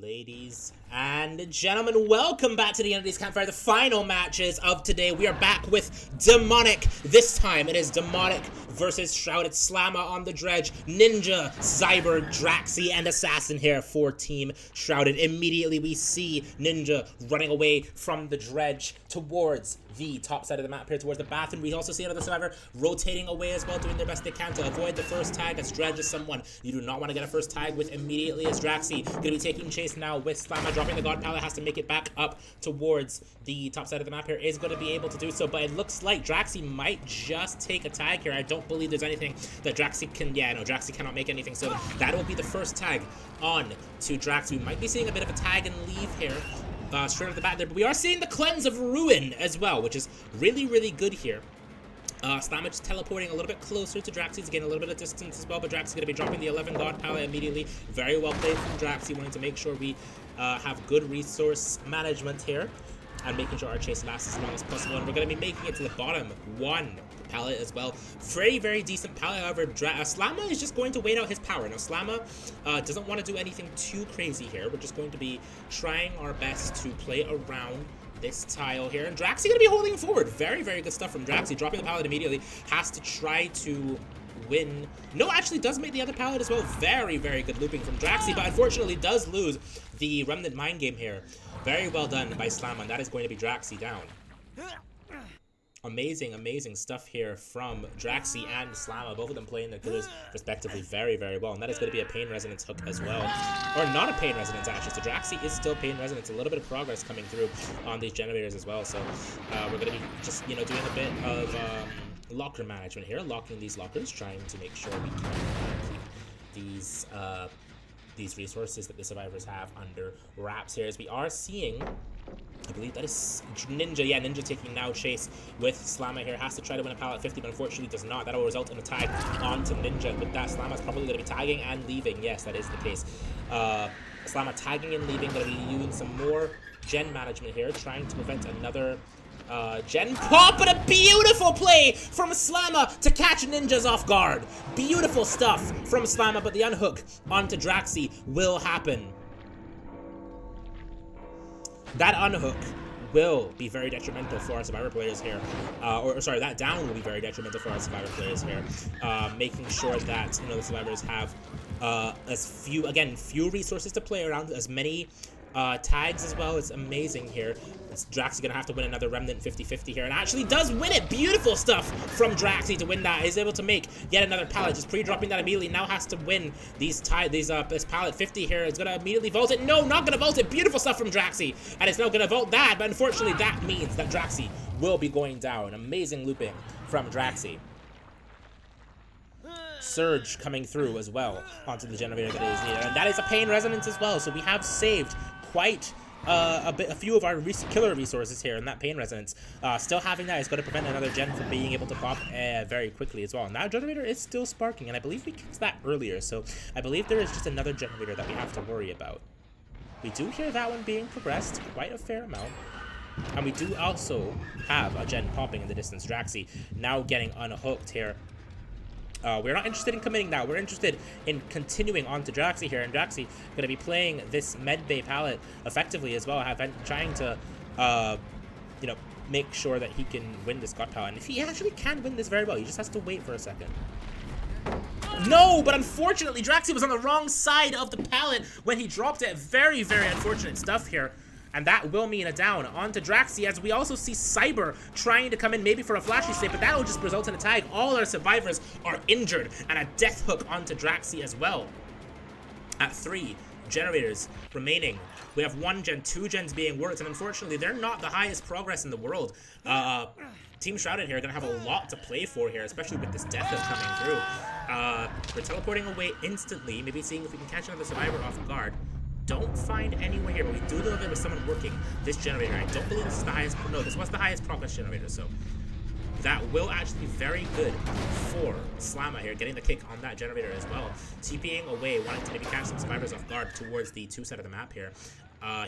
Ladies and gentlemen, welcome back to the end of these campfire, the final matches of today. We are back with Demonic. This time it is Demonic versus Shrouded. Slamma on the Dredge, Ninja, Zyber, Draxi, and Assassin here for Team Shrouded. Immediately we see Ninja running away from the Dredge towards the top side of the map here, towards the bathroom. We also see another survivor rotating away as well, doing their best they can to avoid the first tag, as Dredge is someone you do not want to get a first tag with immediately, as Draxi going to be taking chase now with Slamma, dropping the God Palette, has to make it back up towards the top side of the map here, is going to be able to do so, but it looks like Draxi might just take a tag here. I don't believe there's anything that Draxi can, Draxi cannot make anything, so that will be the first tag on to Draxi. We might be seeing a bit of a tag and leave here. Straight off the bat there, but we are seeing the cleanse of Ruin as well, which is really, really good here. Slamma just teleporting a little bit closer to Draxi to gain a little bit of distance as well, but Draxi's going to be dropping the 11 God Palette immediately. Very well played from Draxi, wanting to make sure we have good resource management here and making sure our chase lasts as long as possible. And we're going to be making it to the bottom one palette as well. Very, very decent palette. However, Slamma is just going to wait out his power. Now, Slamma doesn't want to do anything too crazy here. We're just going to be trying our best to play around this tile here, and Draxi going to be holding forward. Very, very good stuff from Draxi, dropping the palette immediately. Has to try to win. No, actually does make the other palette as well. Very, very good looping from Draxi, but unfortunately does lose the Remnant Mind Game here. Very well done by Slamma, and that is going to be Draxi down. Amazing, amazing stuff here from Draxi and Slamma, both of them playing their killers respectively very, very well. And that is going to be a Pain Resonance hook as well. Or not a Pain Resonance, actually. So Draxi is still Pain Resonance. A little bit of progress coming through on these generators as well. So we're going to be just, doing a bit of locker management here, locking these lockers, trying to make sure we can keep these resources that the survivors have under wraps here, as we are seeing, I believe that is Ninja. Yeah, Ninja taking now chase with Slamma here. Has to try to win a pallet 50, but unfortunately does not. That will result in a tag onto Ninja. With that, Slamma's probably going to be tagging and leaving. Yes, that is the case. Slamma tagging and leaving. Going to be using some more gen management here, trying to prevent another gen pop, but a beautiful play from Slamma to catch Ninjas off guard. Beautiful stuff from Slamma, but the unhook onto Draxi will happen. That unhook will be very detrimental for our survivor players here. That down will be very detrimental for our survivor players here. Making sure that the survivors have few resources to play around, as many tags as well. It's amazing here. Draxi gonna have to win another Remnant 50-50 here, and actually does win it. Beautiful stuff from Draxi to win that. He's able to make yet another pallet, just pre-dropping that immediately. Now has to win this pallet 50 here. It's gonna immediately vault it. No, not gonna vault it. Beautiful stuff from Draxi, and it's now gonna vault that, but unfortunately that means that Draxi will be going down. Amazing looping from Draxi. Surge coming through as well onto the generator that is needed, and that is a Pain Resonance as well. So we have saved quite a few of our killer resources here in that Pain Resonance. Still having that is going to prevent another gen from being able to pop very quickly as well. And that generator is still sparking, and I believe we kicked that earlier, so I believe there is just another generator that we have to worry about. We do hear that one being progressed quite a fair amount. And we do also have a gen popping in the distance. Draxi now getting unhooked here. We're not interested in committing that. We're interested in continuing on to Draxi here, and Draxi going to be playing this Medbay palette effectively as well, trying to, make sure that he can win this God palette. And if he actually can win this very well, he just has to wait for a second. No, but unfortunately, Draxi was on the wrong side of the palette when he dropped it. Very, very unfortunate stuff here. And that will mean a down onto Draxi, as we also see Cyber trying to come in maybe for a flashy save, but that will just result in a tag. All our survivors are injured, and a death hook onto Draxi as well. At 3 generators remaining, we have 1 gen, 2 gens being worked, and unfortunately they're not the highest progress in the world. Team Shrouded here are going to have a lot to play for here, especially with this death hook coming through. We're teleporting away instantly, maybe seeing if we can catch another survivor off guard. Don't find anywhere here, but we do know that there was someone working this generator. I don't believe this is the highest, no, this was the highest progress generator, so that will actually be very good for Slamma here, getting the kick on that generator as well. TPing away, wanting to maybe catch some survivors off guard towards the 2 side of the map here.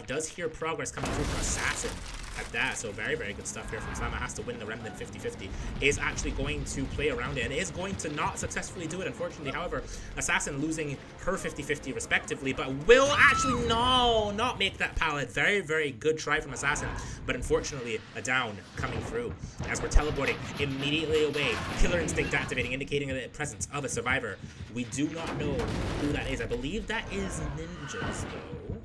Does hear progress coming through from Assassin. at that. So very, very good stuff here from Slama. Has to win the Remnant 50-50. Is actually going to play around it and is going to not successfully do it, unfortunately. However, Assassin losing her 50-50 respectively, but will actually not make that pallet. Very, very good try from Assassin, but unfortunately a down coming through as we're teleporting immediately away. Killer Instinct activating, indicating the presence of a survivor. We do not know who that is. I believe that is Ninjas, though.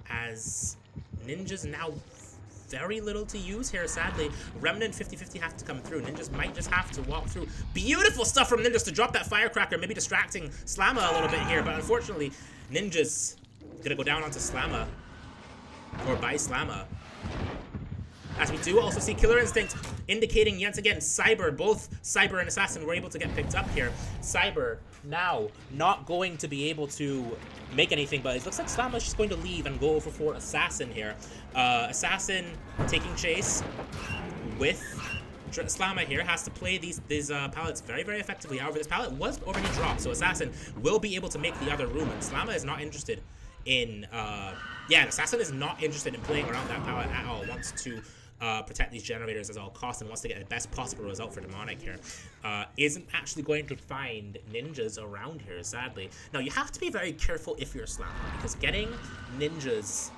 As Ninjas now very little to use here, sadly. Remnant 50-50 have to come through. Ninjas might just have to walk through. Beautiful stuff from Ninjas to drop that firecracker, maybe distracting Slama a little bit here, but unfortunately, Ninjas gonna go down onto Slama, or by Slama. As we do also see Killer Instinct indicating yet again Cyber, both Cyber and Assassin were able to get picked up here. Cyber now not going to be able to make anything, but it looks like Slama's just going to leave and go over for Assassin here. Assassin taking chase with Slama here, has to play these pallets very, very effectively. However, this pallet was already dropped, so Assassin will be able to make the other room, and Slama is not interested in, and Assassin is not interested in playing around that pallet at all. Wants to protect these generators at all costs and wants to get the best possible result for Demonic here. Isn't actually going to find Ninjas around here, sadly. Now, you have to be very careful if you're Slama, because getting Ninjas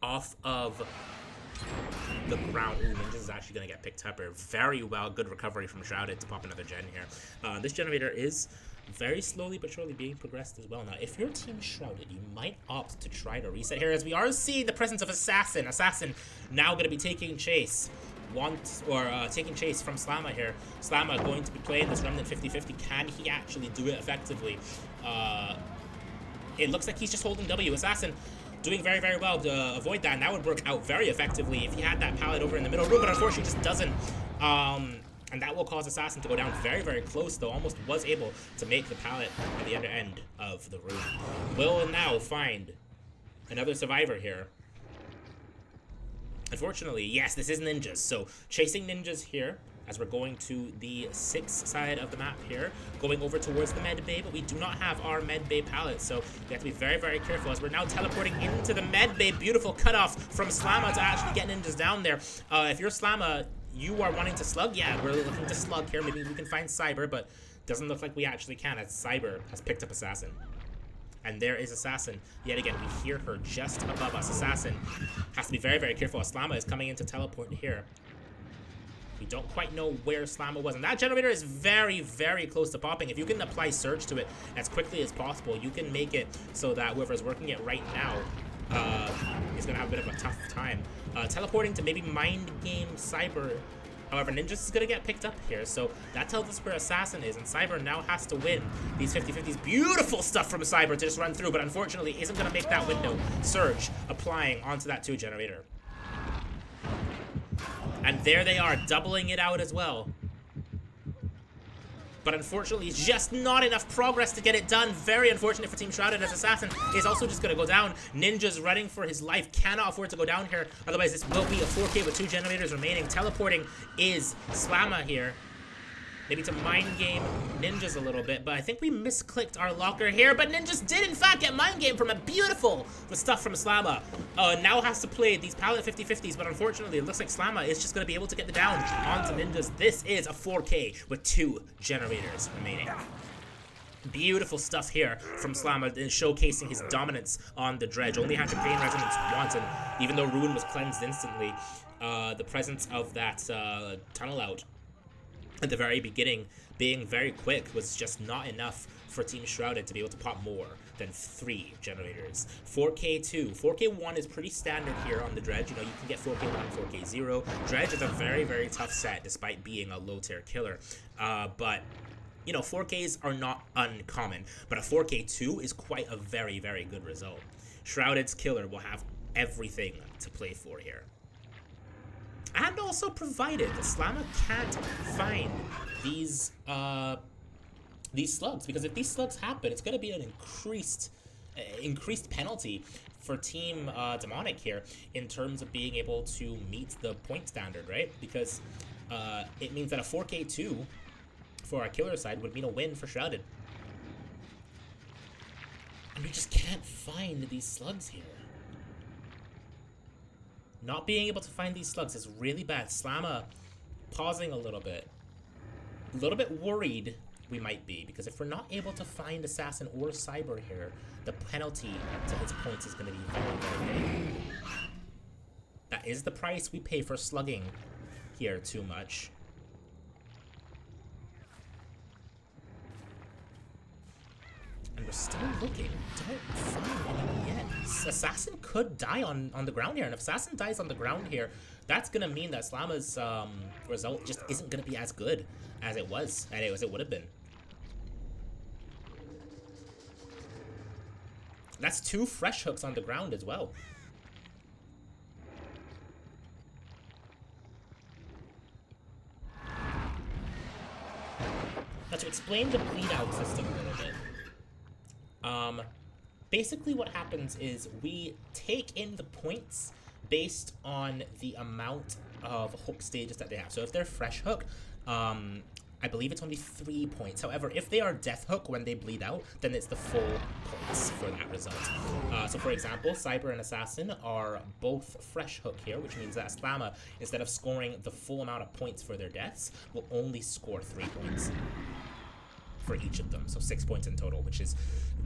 off of the ground. Ooh, Ninjas is actually going to get picked up here. Very well. Good recovery from Shrouded to pop another gen here. This generator is very slowly but surely being progressed as well. Now, if you're Team Shrouded, you might opt to try to reset here, as we are seeing the presence of Assassin. Assassin now going to be taking chase. Taking chase from Slama here. Slama going to be playing this Remnant 50-50. Can he actually do it effectively? It looks like he's just holding W. Assassin doing very, very well to avoid that, and that would work out very effectively if he had that pallet over in the middle room, but unfortunately just doesn't. And that will cause Assassin to go down very, very close, though almost was able to make the pallet at the other end of the room. Will now find another survivor here. Unfortunately, yes, this is Ninjas, so chasing Ninjas here as we're going to the 6th side of the map here, going over towards the med bay, but we do not have our med bay pallet, so we have to be very, very careful as we're now teleporting into the med bay. Beautiful cutoff from Slama to actually get Ninjas down there. If you're Slama, you are wanting to slug? Yeah, we're looking to slug here. Maybe we can find Cyber, but doesn't look like we actually can, as Cyber has picked up Assassin. And there is Assassin. Yet again, we hear her just above us. Assassin has to be very, very careful. Slama is coming in to teleport here. We don't quite know where Slama was. And that generator is very, very close to popping. If you can apply Surge to it as quickly as possible, you can make it so that whoever's working it right now is going to have a bit of a tough time. Teleporting to maybe Mind Game Cyber. However, Ninjas is going to get picked up here, so that tells us where Assassin is, and Cyber now has to win these 50-50s. Beautiful stuff from Cyber to just run through, but unfortunately isn't going to make that window. Surge applying onto that 2 generator. And there they are, doubling it out as well. But unfortunately, just not enough progress to get it done. Very unfortunate for Team Shrouded, as Assassin is also just going to go down. Ninja's running for his life, cannot afford to go down here. Otherwise, this will be a 4K with 2 generators remaining. Teleporting is Slama here. Maybe to Mind Game Ninjas a little bit, but I think we misclicked our locker here. But Ninjas did, in fact, get Mind Game from a beautiful stuff from Slama. Now has to play these pallet 50-50s, but unfortunately, it looks like Slama is just going to be able to get the down onto Ninjas. This is a 4K with 2 generators remaining. Beautiful stuff here from Slama, showcasing his dominance on the Dredge. Only had to gain resonance once, and even though Ruin was cleansed instantly, the presence of that tunnel out at the very beginning being very quick was just not enough for Team Shrouded to be able to pop more than 3 generators. 4K2. 4K1 is pretty standard here on the Dredge. You know, you can get 4K1, 4K0. Dredge is a very, very tough set despite being a low tier killer. But you know, 4Ks are not uncommon, but a 4K2 is quite a very, very good result. Shrouded's killer will have everything to play for here. And also provided that Slama can't find these slugs, because if these slugs happen, it's going to be an increased penalty for Team Demonic here in terms of being able to meet the point standard, right? Because it means that a 4K2 for our killer side would mean a win for Shrouded. And we just can't find these slugs here. Not being able to find these slugs is really bad. Slamma pausing a little bit. A little bit worried we might be, because if we're not able to find Assassin or Cyber here, the penalty to his points is going to be very, very big. That is the price we pay for slugging here too much. And we're still looking. Don't find anyone yet. Assassin could die on the ground here. And if Assassin dies on the ground here, that's going to mean that Slamma's result just isn't going to be as good as it was, and as it would have been. That's 2 fresh hooks on the ground as well. Now, to explain the bleed out system a little bit. Basically what happens is we take in the points based on the amount of hook stages that they have. So if they're fresh hook, I believe it's only 3 points. However, if they are death hook when they bleed out, then it's the full points for that result. So for example, Cyber and Assassin are both fresh hook here, which means that Slamma, instead of scoring the full amount of points for their deaths, will only score 3 points for each of them. So 6 points in total, which is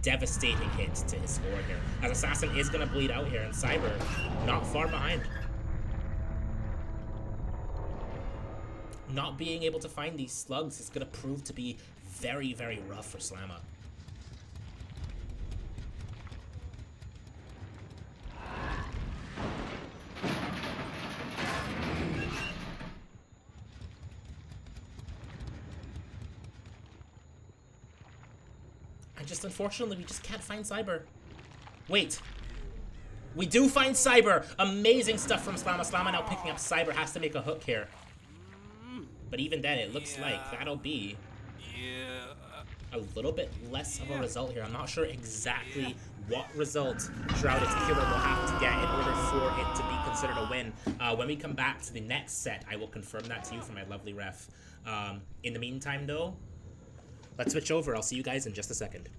devastating hit to his score here. As Assassin is going to bleed out here, and Cyber not far behind. Not being able to find these slugs is going to prove to be very, very rough for Slamma. And just unfortunately, we just can't find Cyber. Wait. We do find Cyber! Amazing stuff from Slamma. Slamma now picking up Cyber, has to make a hook here. But even then, it looks like that'll be a little bit less of a result here. I'm not sure exactly what result Shrouded's Killer will have to get in order for it to be considered a win. When we come back to the next set, I will confirm that to you from my lovely ref. In the meantime, though, let's switch over. I'll see you guys in just a second.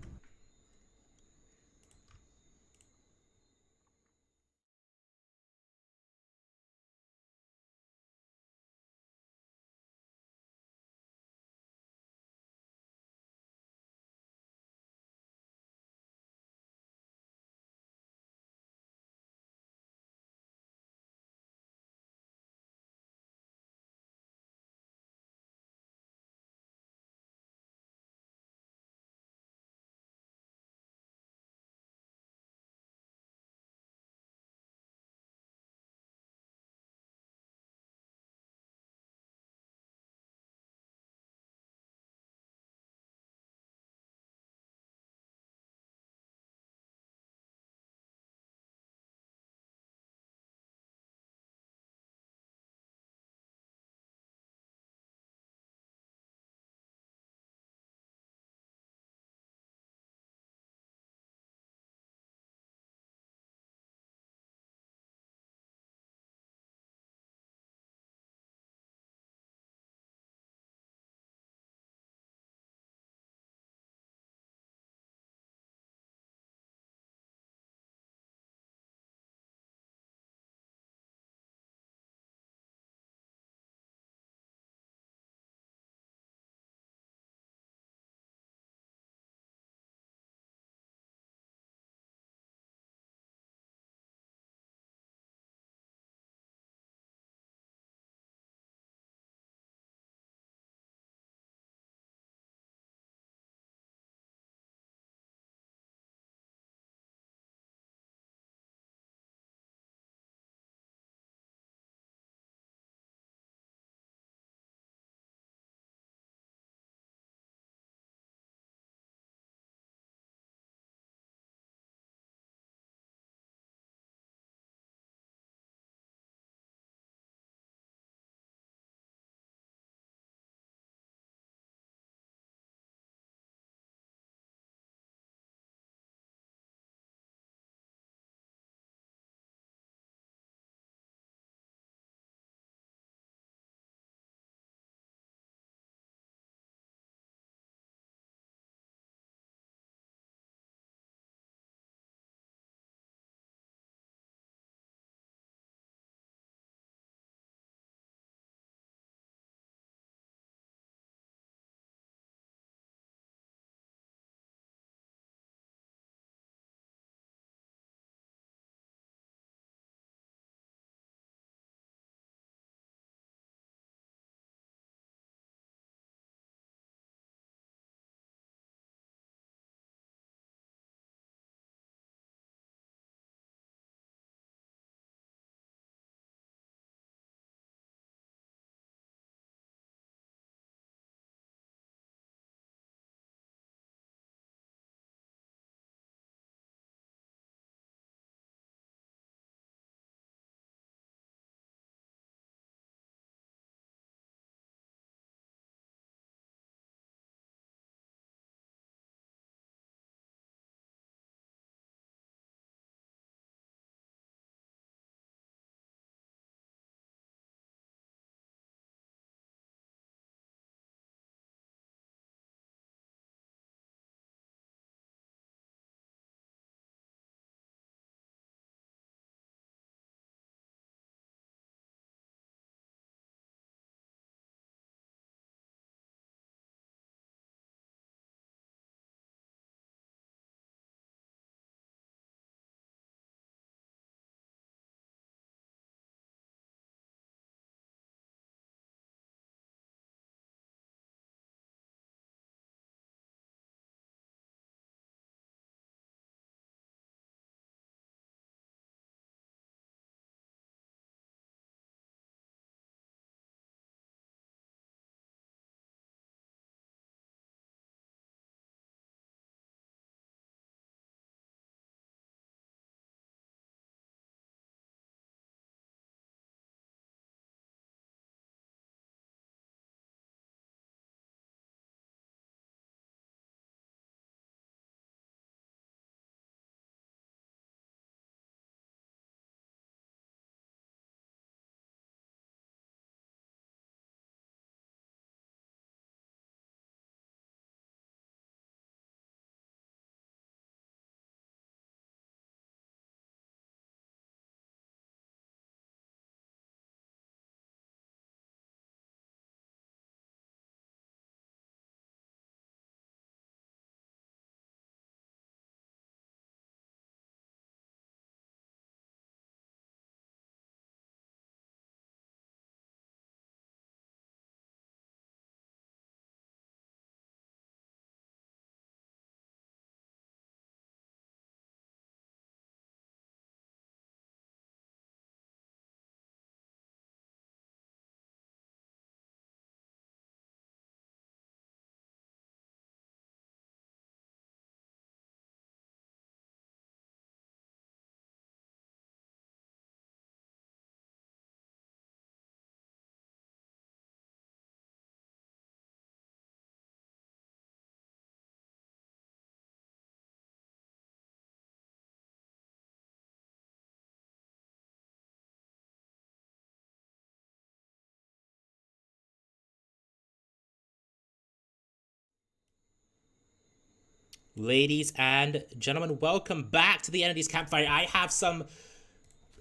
Ladies and gentlemen, welcome back to the Entities Campfire. I have some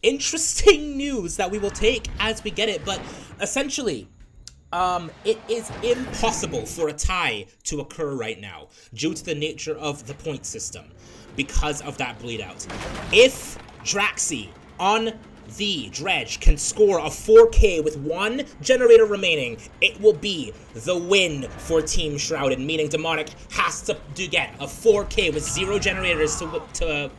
interesting news that we will take as we get it, but essentially, it is impossible for a tie to occur right now due to the nature of the point system because of that bleed out. If Draxi on the Dredge can score a 4K with one generator remaining, it will be the win for Team Shrouded, meaning Demonic has to get a 4K with 0 generators to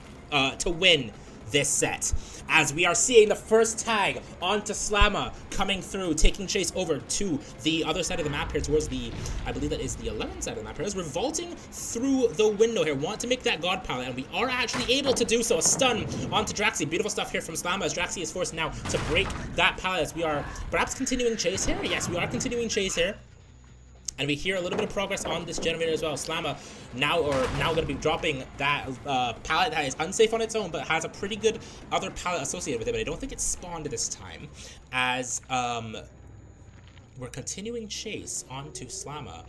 win this set. As we are seeing the first tag onto Slamma coming through, taking chase over to the other side of the map here towards the, I believe that is the 11th side of the map here, as we're vaulting through the window here, want to make that God pallet, and we are actually able to do so. A stun onto Draxi. Beautiful stuff here from Slamma as Draxi is forced now to break that pallet as we are perhaps continuing chase here. Yes, we are continuing chase here. And we hear a little bit of progress on this generator as well. Slamma now going to be dropping that pallet that is unsafe on its own, but has a pretty good other pallet associated with it. But I don't think it's spawned this time, as we're continuing chase onto Slamma.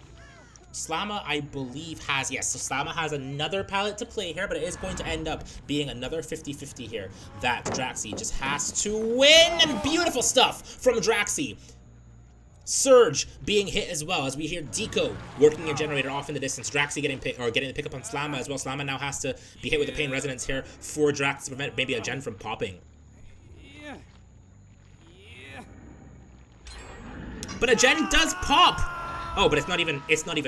Slamma, I believe, has, yes, so Slamma has another pallet to play here, but it is going to end up being another 50-50 here that Draxi just has to win. And beautiful stuff from Draxi. Surge being hit as well, as we hear Deco working a generator off in the distance. Draxi getting the pickup on Slamma as well. Slamma now has to be hit with the pain resonance here for Drax to prevent maybe a gen from popping. But a gen does pop. Oh, but it's not even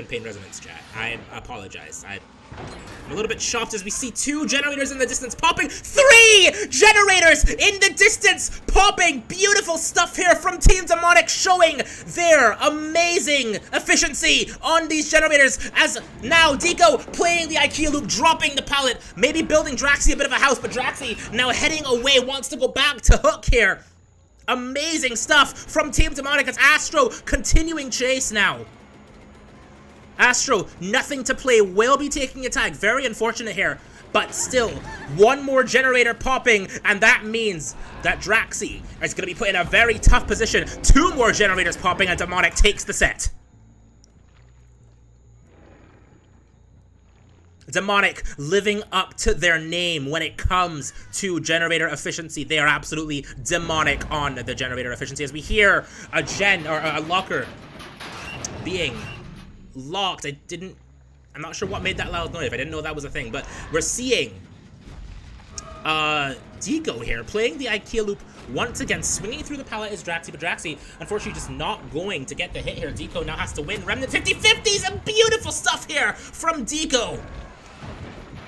pain resonance, chat. I apologize. I'm a little bit shocked as we see 2 generators in the distance popping. 3 generators in the distance popping. Beautiful stuff here from Team Demonic, showing their amazing efficiency on these generators, as now Deco playing the IKEA loop, dropping the pallet, maybe building Draxi a bit of a house, but Draxi now heading away, wants to go back to hook here. Amazing stuff from Team Demonic as Astro continuing chase now. Astro, nothing to play, will be taking a tag. Very unfortunate here, but still, 1 more generator popping, and that means that Draxi is going to be put in a very tough position. 2 more generators popping, and Demonic takes the set. Demonic living up to their name when it comes to generator efficiency. They are absolutely demonic on the generator efficiency, as we hear a a locker being locked. I'm not sure what made that loud noise. I didn't know that was a thing, but we're seeing Deco here playing the IKEA loop once again. Swinging through the pallet is Draxi, but Draxi unfortunately just not going to get the hit here. Deco now has to win. Remnant 50-50s, and beautiful stuff here from Deco.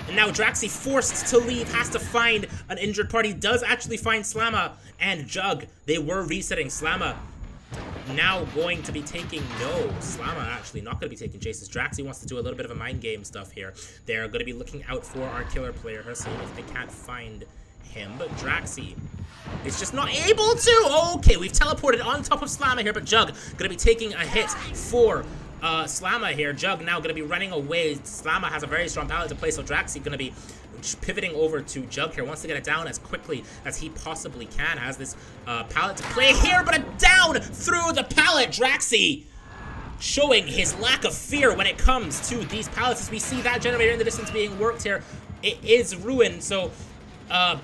And now Draxi, forced to leave, has to find an injured party. Does actually find Slamma and Jug. They were resetting. Slamma now going to be taking, Slamma actually not going to be taking chases. Draxi wants to do a little bit of a mind game stuff here. They're going to be looking out for our killer player here, seeing if they can't find him. But Draxi is just not able to. Okay, we've teleported on top of Slamma here, but Jug going to be taking a hit for Slamma here. Jug now going to be running away. Slamma has a very strong pallet to play, so Draxi going to be pivoting over to Jug here. Wants to get it down as quickly as he possibly can. Has this pallet to play here, but a down through the pallet. Draxi showing his lack of fear when it comes to these pallets, as we see that generator in the distance being worked here. It is ruined, so a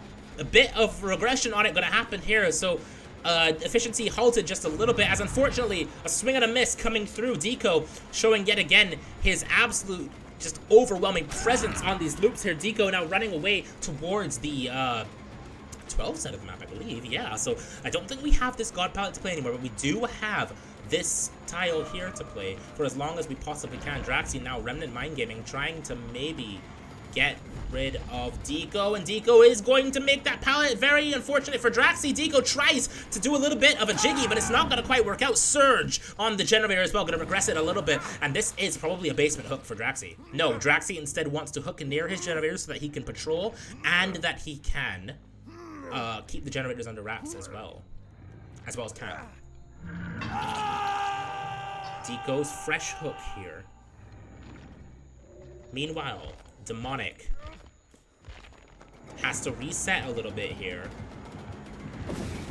bit of regression on it going to happen here. So efficiency halted just a little bit, as unfortunately a swing and a miss coming through. Deco showing yet again his absolute just overwhelming presence on these loops here. Deco now running away towards the 12th side of the map, I believe. Yeah, so I don't think we have this God palette to play anymore, but we do have this tile here to play for as long as we possibly can. Draxi now Remnant Mind Gaming, trying to maybe get rid of Deco, and Deco is going to make that pallet. Very unfortunate for Draxi. Deco tries to do a little bit of a jiggy, but it's not going to quite work out. Surge on the generator as well, going to regress it a little bit, and this is probably a basement hook for Draxi. No, Draxi instead wants to hook near his generator so that he can patrol, and that he can keep the generators under wraps as well as can. Deco's fresh hook here. Meanwhile, Demonic has to reset a little bit here.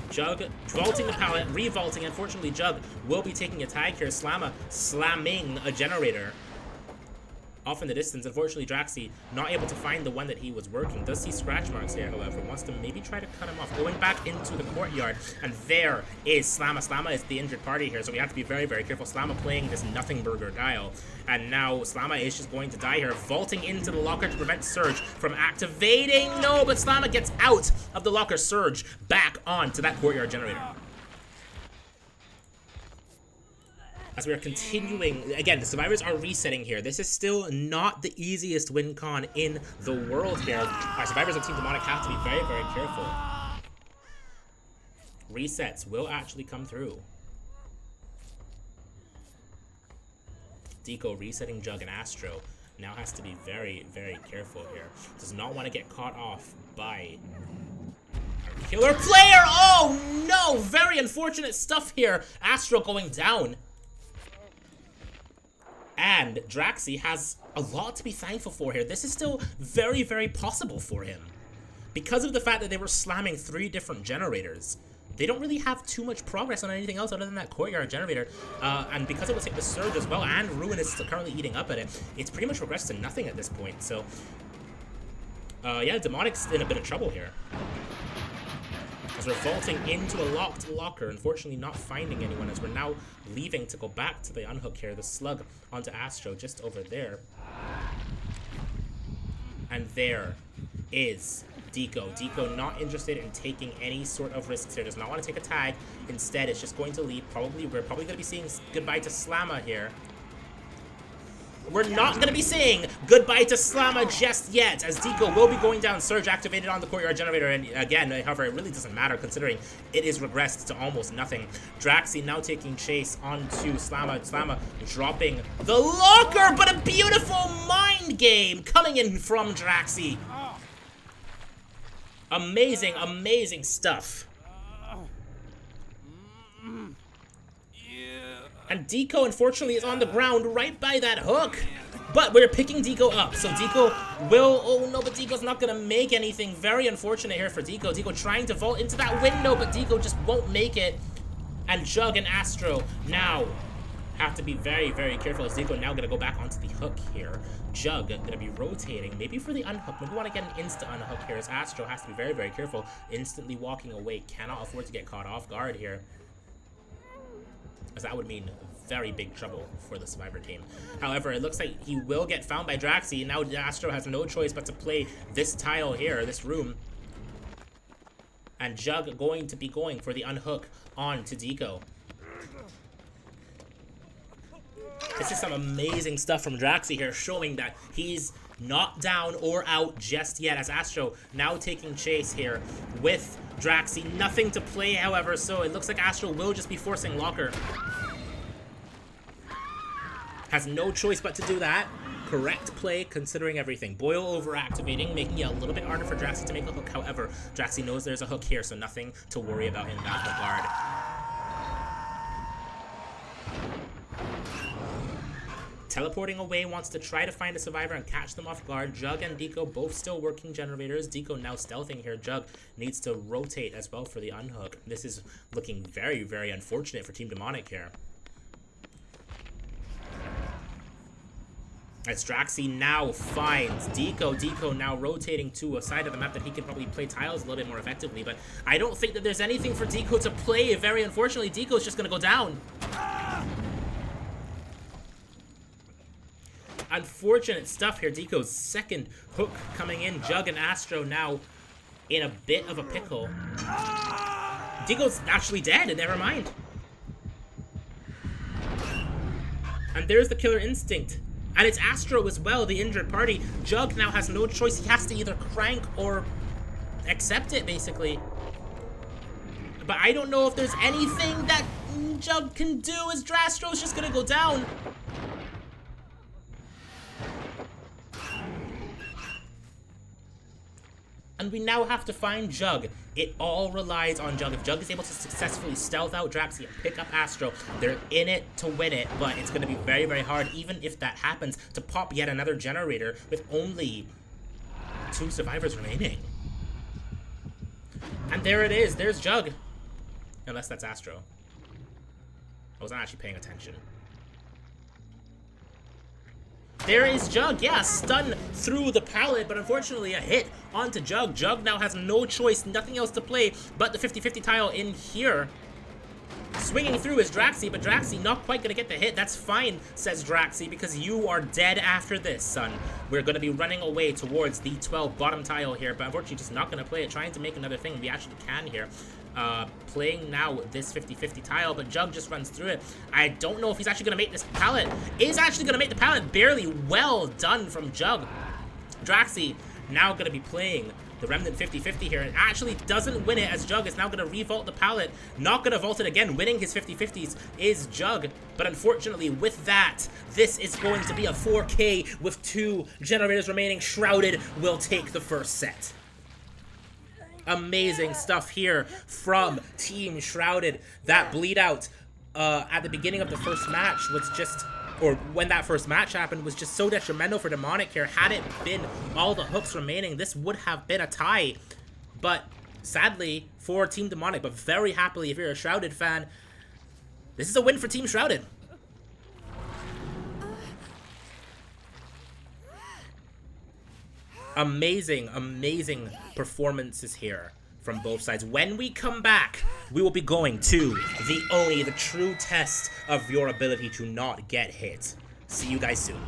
Jug vaulting the pallet, revaulting. Unfortunately, Jug will be taking a tag here. Slamma slamming a generator. off in the distance. Unfortunately, Draxi not able to find the one that he was working. Does see scratch marks here, however. Wants to maybe try to cut him off. Going back into the courtyard, and there is Slamma. Slamma is the injured party here, so we have to be very, very careful. Slamma playing this nothing burger dial, and now Slamma is just going to die here, vaulting into the locker to prevent Surge from activating. No, but Slamma gets out of the locker. Surge back onto that courtyard generator. As we are continuing, again, the survivors are resetting here. This is still not the easiest win con in the world here. Our survivors of Team Demonic have to be very, very careful. Resets will actually come through. Deco resetting Jug and Astro now has to be very, very careful here. Does not want to get caught off by our killer player. Oh no, very unfortunate stuff here. Astro going down. And Draxi has a lot to be thankful for here. This is still very, very possible for him. Because of the fact that they were slamming 3 different generators, they don't really have too much progress on anything else other than that courtyard generator. And because it was hit the Surge as well, and Ruin is currently eating up at it, it's pretty much regressed to nothing at this point. So, yeah, Demonic's in a bit of trouble here. As we're vaulting into a locked locker, unfortunately not finding anyone, as we're now leaving to go back to the unhook here. The slug onto Astro just over there. And there is Deco. Deco not interested in taking any sort of risks here. Does not want to take a tag. Instead, it's just going to leave. We're probably going to be saying goodbye to Slamma here. We're not going to be saying goodbye to Slamma just yet, as Deco will be going down. Surge activated on the courtyard generator, and again, however, it really doesn't matter considering it is regressed to almost nothing. Draxi now taking chase onto Slamma. Slamma dropping the locker, but a beautiful mind game coming in from Draxi. Amazing, amazing stuff. And Deco, unfortunately, is on the ground right by that hook. But we're picking Deco up. So Deco will... Oh, no, but Deco's not going to make anything. Very unfortunate here for Deco. Deco trying to vault into that window, but Deco just won't make it. And Jug and Astro now have to be very, very careful, as Deco now going to go back onto the hook here. Jug going to be rotating, maybe for the unhook. Maybe we want to get an insta unhook here, as Astro has to be very, very careful. Instantly walking away. Cannot afford to get caught off guard here, as that would mean very big trouble for the Survivor team. However, it looks like he will get found by Draxi, and now Astro has no choice but to play this tile here, this room. And Jug going to be going for the unhook on to Deco. This is some amazing stuff from Draxi here, showing that he's not down or out just yet, as Astro now taking chase here with Draxi. Nothing to play, however, so it looks like Astro will just be forcing locker. Has no choice but to do that. Correct play considering everything. Boyle over activating, making it a little bit harder for Draxi to make a hook. However, Draxi knows there's a hook here, so nothing to worry about in that regard. Teleporting away, wants to try to find a survivor and catch them off guard. Jug and Deco both still working generators. Deco now stealthing here. Jug needs to rotate as well for the unhook. This is looking very, very unfortunate for Team Demonic here. As Draxi now finds Deco. Deco now rotating to a side of the map that he can probably play tiles a little bit more effectively, but I don't think that there's anything for Deco to play. Very unfortunately, Deco's just going to go down. Unfortunate stuff here. Deco's second hook coming in. Jug and Astro now in a bit of a pickle. Deco's actually dead, never mind. And there's the killer instinct. And it's Astro as well, the injured party. Jug now has no choice. He has to either crank or accept it, basically. But I don't know if there's anything that Jug can do, as Drastro's just gonna go down. And we now have to find Jug. It all relies on Jug. If Jug is able to successfully stealth out Draxi and pick up Astro, they're in it to win it, but it's going to be very, very hard, even if that happens, to pop yet another generator with only 2 survivors remaining. And there it is. There's Jug. Unless that's Astro. I wasn't actually paying attention. There is Jug, yeah, stun through the pallet, but unfortunately a hit onto Jug. Jug now has no choice, nothing else to play but the 50-50 tile in here. Swinging through is Draxi, but Draxi not quite gonna get the hit. That's fine, says Draxi, because you are dead after this, son. We're gonna be running away towards the 12 bottom tile here, but unfortunately just not gonna play it, trying to make another thing. We actually can here. Playing now this 50-50 tile, but Jug just runs through it. I don't know if he's actually gonna make this pallet. Is actually gonna make the pallet. Barely. Well done from Jug. Draxi now gonna be playing the Remnant 50-50 here. It actually doesn't win it, as Jug is now going to revault the pallet. Not going to vault it again. Winning his 50-50s is Jug. But unfortunately, with that, this is going to be a 4K with 2 generators remaining. Shrouded will take the first set. Amazing stuff here from Team Shrouded. That bleed out at the beginning of the first match was just... or when that first match happened, was just so detrimental for Demonic here. Had it been all the hooks remaining, this would have been a tie. But sadly for Team Demonic, but very happily if you're a Shrouded fan, this is a win for Team Shrouded. Amazing, amazing performances here from both sides. When we come back, we will be going to the true test of your ability to not get hit. See you guys soon.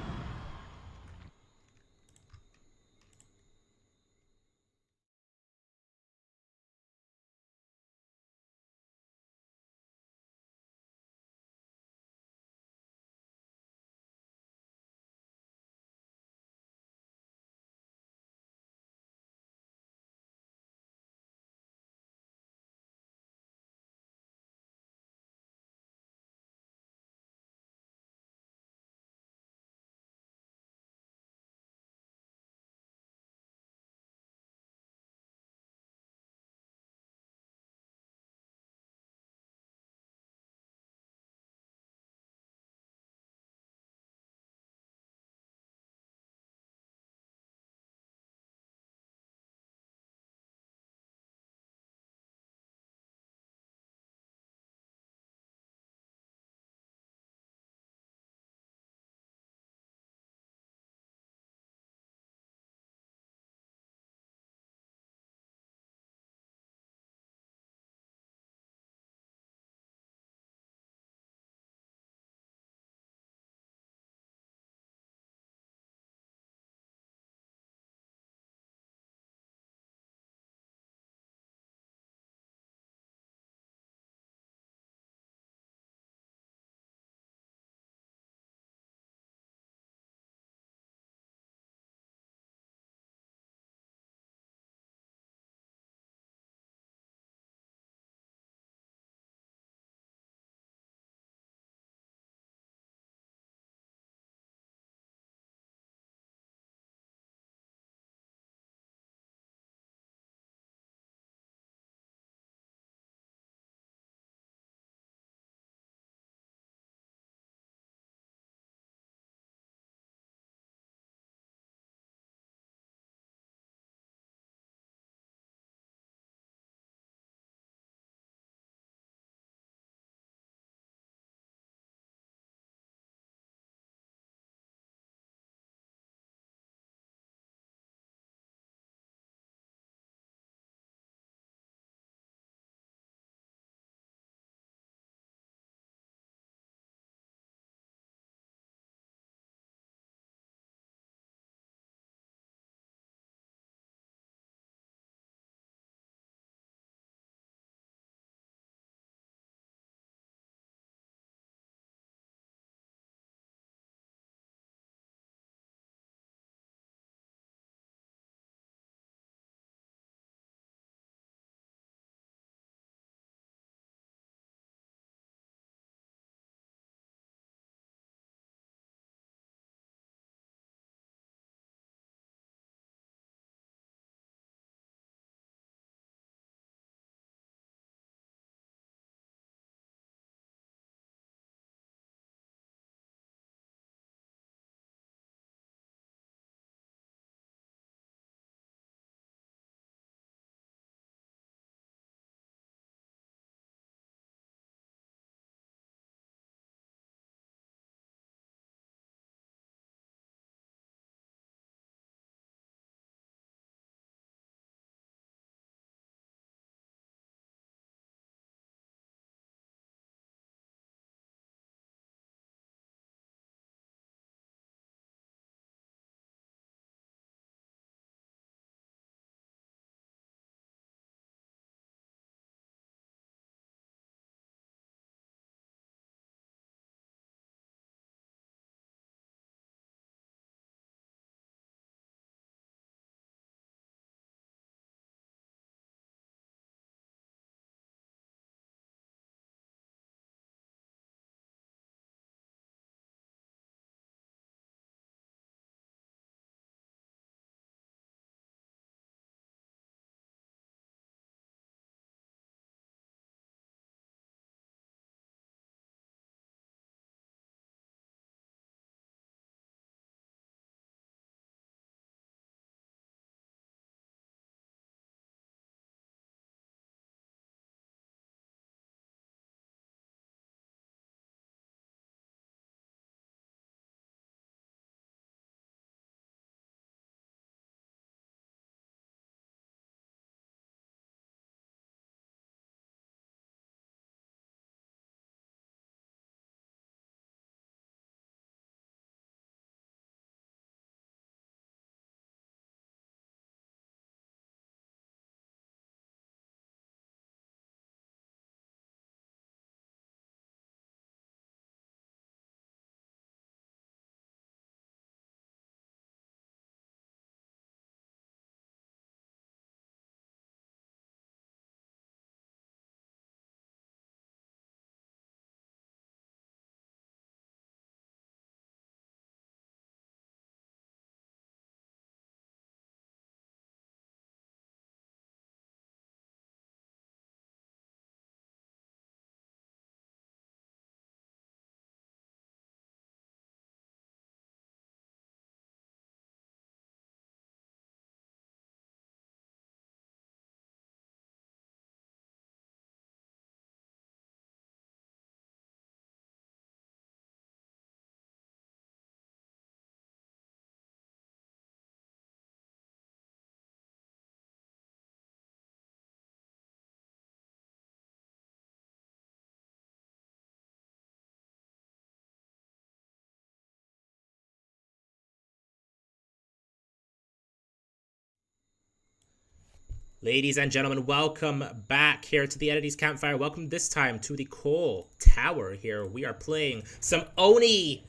Ladies and gentlemen, welcome back here to the Entities Campfire. Welcome this time to the Coal Tower here. We are playing some Oni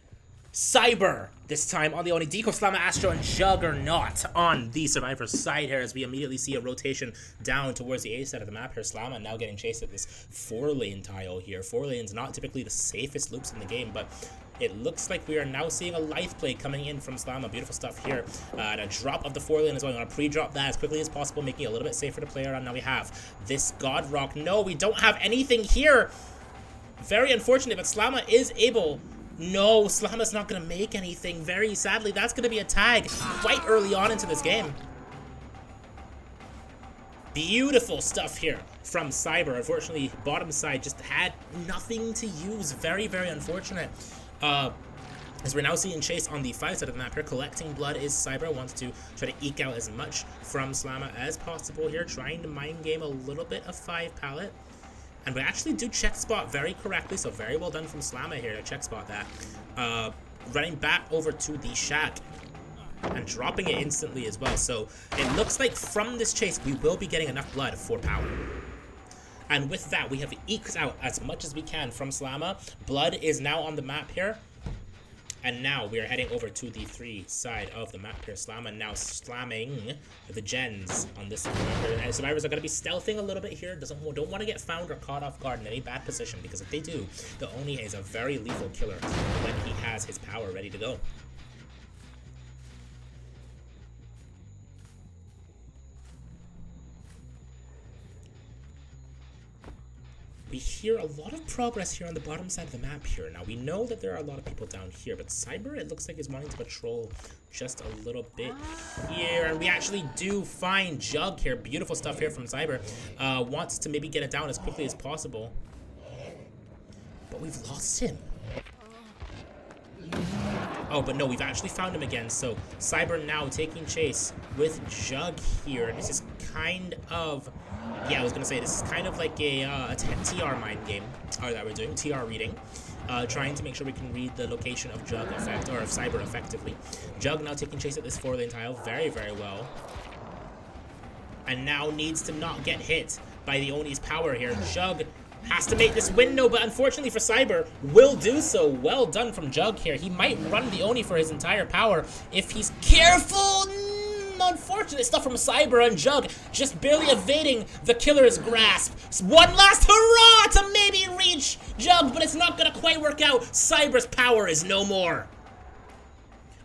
Cyber. This time on the Oni, Deco, Slama, Astro, and Juggernaut on the Survivor's side here as we immediately see a rotation down towards the A side of the map here. Slama now getting chased at this 4-lane tile here. 4 lanes not typically the safest loops in the game, but it looks like we are now seeing a life play coming in from Slama. Beautiful stuff here. And a drop of the 4 lane as well. We want to pre-drop that as quickly as possible, making it a little bit safer to play around. Now we have this God Rock. No, we don't have anything here. Very unfortunate, but Slama is able... No, Slama's not going to make anything. Very sadly, that's going to be a tag quite early on into this game. Beautiful stuff here from Cyber. Unfortunately, bottom side just had nothing to use. Very, very unfortunate. As we're now seeing Chase on the 5 side of the map here, collecting blood is Cyber. Wants to try to eke out as much from Slama as possible here, trying to mind game a little bit of 5 pallet. And we actually do check spot very correctly, so very well done from Slama here to check spot that. Running back over to the shack and dropping it instantly as well. So it looks like from this chase, we will be getting enough blood for power. And with that, we have eked out as much as we can from Slama. Blood is now on the map here. And now we are heading over to the 3 side of the map here. Slama now slamming the gens on this side. And survivors are going to be stealthing a little bit here. Don't want to get found or caught off guard in any bad position, because if they do, the Oni is a very lethal killer when he has his power ready to go. We hear a lot of progress here on the bottom side of the map here. Now, we know that there are a lot of people down here, but Cyber, it looks like, is wanting to patrol just a little bit here. And we actually do find Jug here. Beautiful stuff here from Cyber. Wants to maybe get it down as quickly as possible. But we've lost him. Oh, but no, we've actually found him again. So Cyber now taking chase with Jug here. This is kind of... Yeah, I was going to say, this is kind of like a TR mind game, or that we're doing, TR reading. Trying to make sure we can read the location of Jug of Cyber effectively. Jug now taking chase at this 4-lane tile very, very well. And now needs to not get hit by the Oni's power here. Jug has to make this window, but unfortunately for Cyber, will do so. Well done from Jug here. He might run the Oni for his entire power if he's careful. Unfortunate stuff from Cyber, and Jug just barely evading the killer's grasp. One last hurrah to maybe reach Jug, but it's not gonna quite work out. Cyber's power is no more.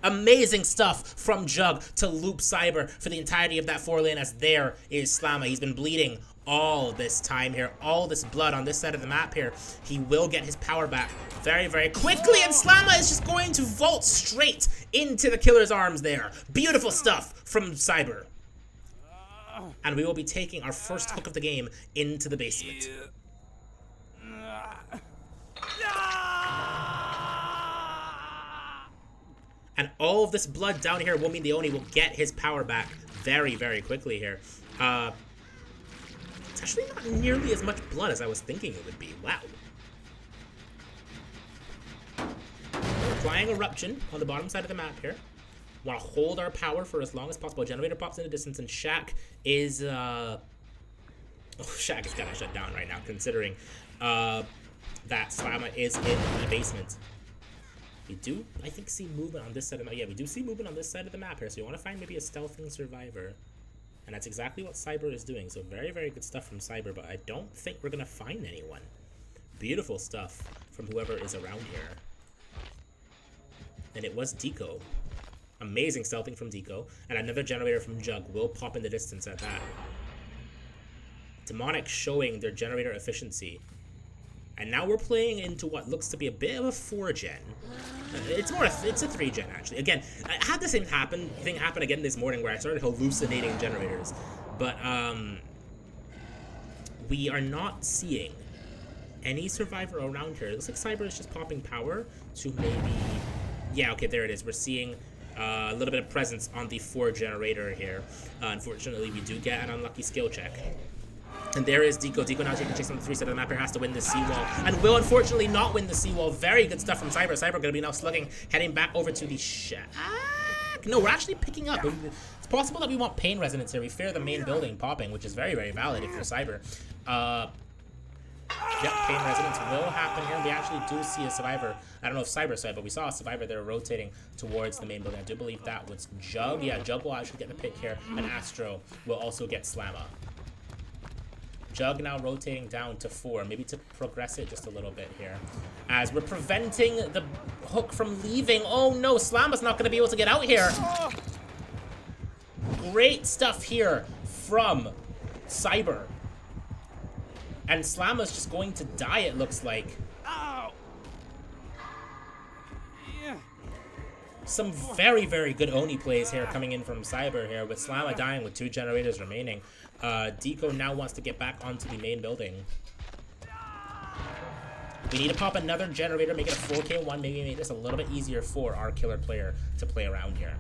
Amazing stuff from Jug to loop Cyber for the entirety of that 4 lane, as there is Slama. He's been bleeding all this time here, all this blood on this side of the map here. He will get his power back very, very quickly, and Slama is just going to vault straight into the killer's arms there. Beautiful stuff from Cyber. And we will be taking our first hook of the game into the basement. And all of this blood down here will mean the Oni will get his power back very, very quickly here. It's actually not nearly as much blood as I was thinking it would be. Wow. We're applying Eruption on the bottom side of the map here. Want to hold our power for as long as possible. Generator pops in the distance, and Shack is... Oh, Shack is kind of shut down right now, considering that Slama is in the basement. We do, I think, see movement on this side of the map. Yeah, we do see movement on this side of the map here, so you want to find maybe a stealthing survivor. And that's exactly what Cyber is doing. So very, very good stuff from Cyber, but I don't think we're going to find anyone. Beautiful stuff from whoever is around here. And it was Deco. Amazing stealthing from Deco. And another generator from Jug will pop in the distance at that. Demonic showing their generator efficiency. And now we're playing into what looks to be a bit of a 4-gen. It's a 3-gen, actually. Again, I had the same thing happen again this morning where I started hallucinating generators. But we are not seeing any survivor around here. It looks like Cyber is just popping power to maybe... Yeah, okay, there it is. We're seeing a little bit of presence on the 4 generator here. Unfortunately, we do get an unlucky skill check. And there is Deco. Deco now taking chase on the 3 side of the map here, has to win the seawall. And will unfortunately not win the seawall. Very good stuff from Cyber. Cyber going to be now slugging, heading back over to the shack. No, we're actually picking up. It's possible that we want pain resonance here. We fear the main building popping, which is very, very valid if you're Cyber. Yep, pain resonance will happen here. We actually do see a survivor. I don't know if Cyber said, but we saw a survivor there rotating towards the main building. I do believe that was Jug. Yeah, Jug will actually get the pick here, and Astro will also get Slamma. Jug now rotating down to 4, maybe to progress it just a little bit here. As we're preventing the hook from leaving. Oh no, Slamma's not going to be able to get out here. Great stuff here from Cyber. And Slamma's just going to die, it looks like. Ow. Yeah. Some very, very good Oni plays here coming in from Cyber here, with Slamma dying with 2 generators remaining. Deco now wants to get back onto the main building. We need to pop another generator, make it a 4K1, maybe make this a little bit easier for our killer player to play around here.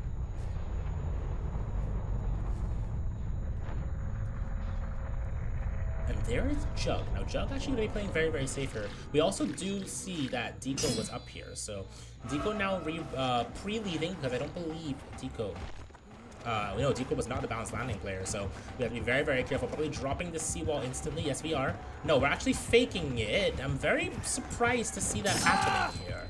And there is Jug. Now, Jug actually going to be playing very, very safe here. We also do see that Deco was up here. So, Deco now pre-leaving, because I don't believe Deco... no, Deco was not the balanced landing player, so we have to be very, very careful. Probably dropping the seawall instantly. Yes, we are. No, we're actually faking it. I'm very surprised to see that happening here.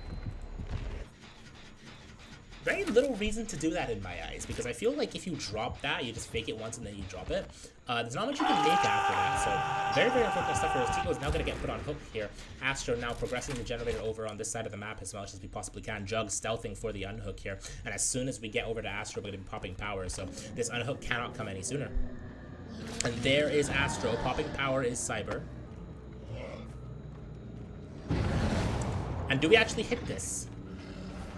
Very little reason to do that in my eyes, because I feel like if you drop that, you just fake it once and then you drop it. There's not much you can make after that, so very, very unfortunate stuff here. Tico is now going to get put on hook here. Astro now progressing the generator over on this side of the map as much as we possibly can. Jug stealthing for the unhook here, and as soon as we get over to Astro, we're going to be popping power, so this unhook cannot come any sooner. And there is Astro. Popping power is Cyber. And do we actually hit this?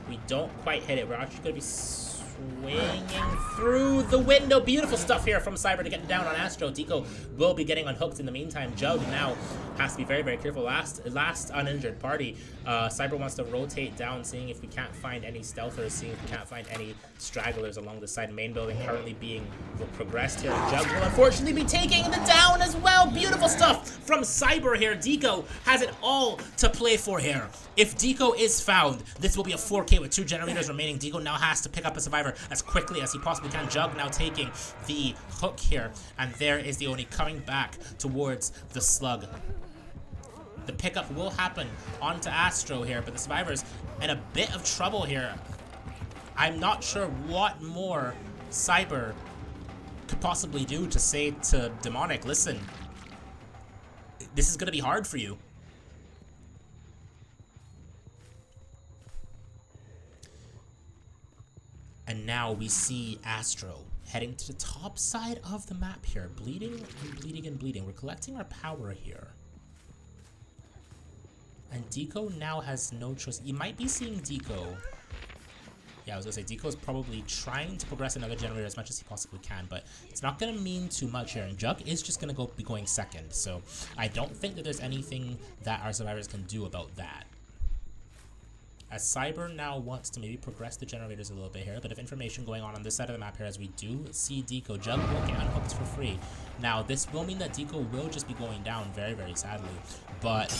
We don't quite hit it. We're actually going to be swinging through the window. Beautiful stuff here from Cyber to get down on Astro. Deco will be getting unhooked in the meantime. Jug now has to be very, very careful. Last uninjured party. Cyber wants to rotate down, seeing if we can't find any stealthers, seeing if we can't find any stragglers along the side. Main building currently being progressed here. Jug will unfortunately be taking the down as well. Beautiful stuff from Cyber here. Deco has it all to play for here. If Deco is found, this will be a 4K with 2 generators remaining. Deco now has to pick up a survivor as quickly as he possibly can. Jug now taking the hook here, and there is the Oni coming back towards the slug. The pickup will happen onto Astro here, but the survivor's in a bit of trouble here. I'm not sure what more Cyber could possibly do to say to Demonic, listen, this is going to be hard for you. And now we see Astro heading to the top side of the map here, bleeding and bleeding and bleeding. We're collecting our power here. And Deco now has no choice. You might be seeing Deco. Yeah, I was going to say, Deco is probably trying to progress another generator as much as he possibly can, but it's not going to mean too much here. And Jug is just going to be going second, so I don't think that there's anything that our survivors can do about that. As Cyber now wants to maybe progress the generators a little bit here, a bit of information going on this side of the map here as we do see Deco. Jug will get unhooked for free. Now, this will mean that Deco will just be going down very, very sadly, but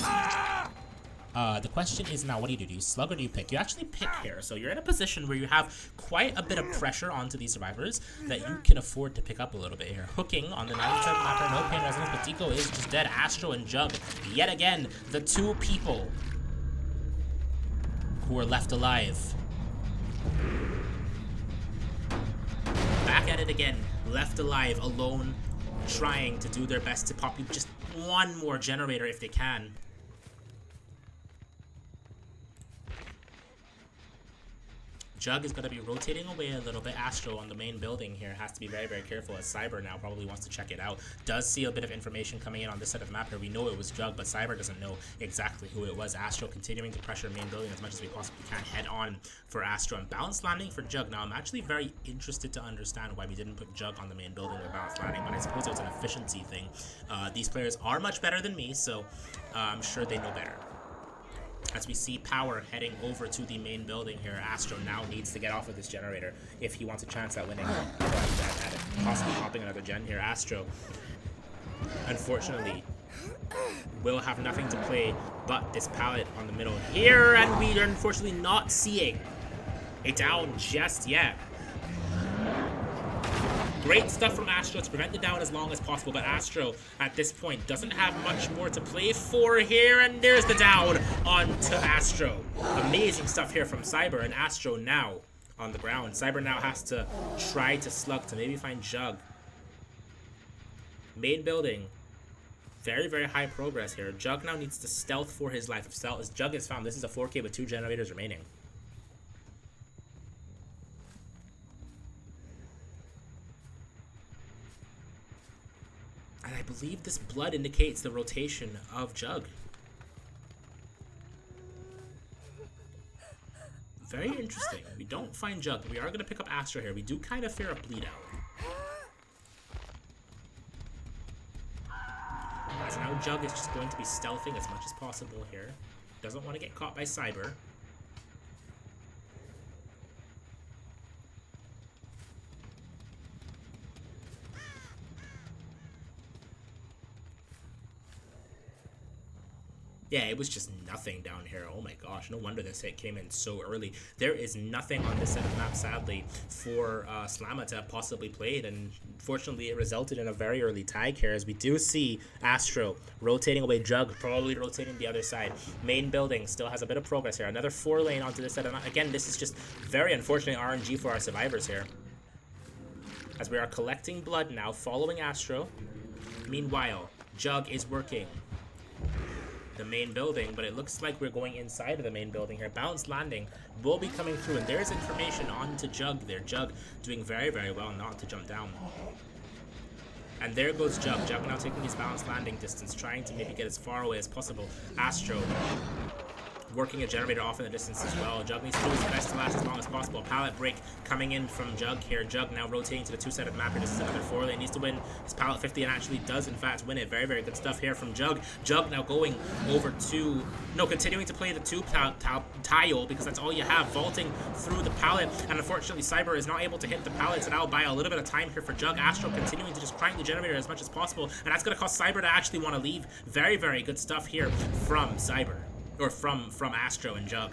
the question is now, what do? Do you slug or do you pick? You actually pick here, so you're in a position where you have quite a bit of pressure onto these survivors that you can afford to pick up a little bit here. Hooking on the 9th side of the map here, no pain resonance, but Deco is just dead. Astro and Jug, yet again, the 2 people who are left alive. Back at it again, left alive, alone, trying to do their best to pop just one more generator if they can. Jug is going to be rotating away a little bit. Astro on the main building here has to be very, very careful as Cyber now probably wants to check it out. Does see a bit of information coming in on this side of the map here. We know it was Jug, but Cyber doesn't know exactly who it was. Astro continuing to pressure main building as much as we possibly can. Head on for Astro and balanced landing for Jug. Now, I'm actually very interested to understand why we didn't put Jug on the main building with balanced landing, but I suppose it was an efficiency thing. These players are much better than me, so I'm sure they know better. As we see power heading over to the main building here, Astro now needs to get off of this generator if he wants a chance at winning. Possibly popping another gen here. Astro, unfortunately, will have nothing to play but this pallet on the middle here, and we are unfortunately not seeing a down just yet. Great stuff from Astro to prevent the down as long as possible, but Astro at this point doesn't have much more to play for here, and there's the down onto Astro. Amazing stuff here from Cyber, and Astro now on the ground. Cyber now has to try to slug to maybe find Jug. Main building. Very, very high progress here. Jug now needs to stealth for his life. If Jug is found, this is a 4K with 2 generators remaining. And I believe this blood indicates the rotation of Jug. Very interesting. We don't find Jug. We are going to pick up Astro here. We do kind of fear a bleed out. So now Jug is just going to be stealthing as much as possible here. Doesn't want to get caught by Cyber. Yeah, it was just nothing down here. Oh my gosh, no wonder this hit came in so early. There is nothing on this set of map, sadly, for Slamma to have possibly played, and fortunately it resulted in a very early tag here, as we do see Astro rotating away Jug, probably rotating the other side. Main building still has a bit of progress here. Another 4 lane onto this set. And again, this is just very unfortunate RNG for our survivors here, as we are collecting blood now, following Astro. Meanwhile, Jug is working the main building, but it looks like we're going inside of the main building here. Balanced landing will be coming through, and there's information onto Jug there. Jug doing very, very well not to jump down. And there goes Jug. Jug now taking his balanced landing distance, trying to maybe get as far away as possible. Astro working a generator off in the distance as well. Jug needs to do his best to last as long as possible. Pallet break coming in from Jug here. Jug now rotating to the 2-sided map here. This is another 4 lane. Needs to win his pallet 50 and actually does in fact win it. Very, very good stuff here from Jug. Jug now going over to, continuing to play the 2 tile, because that's all you have. Vaulting through the pallet, and unfortunately Cyber is not able to hit the pallet, so that'll buy a little bit of time here for Jug. Astro continuing to just crank the generator as much as possible, and that's going to cause Cyber to actually want to leave. Very, very good stuff here from Cyber. Or from Astro and Jug.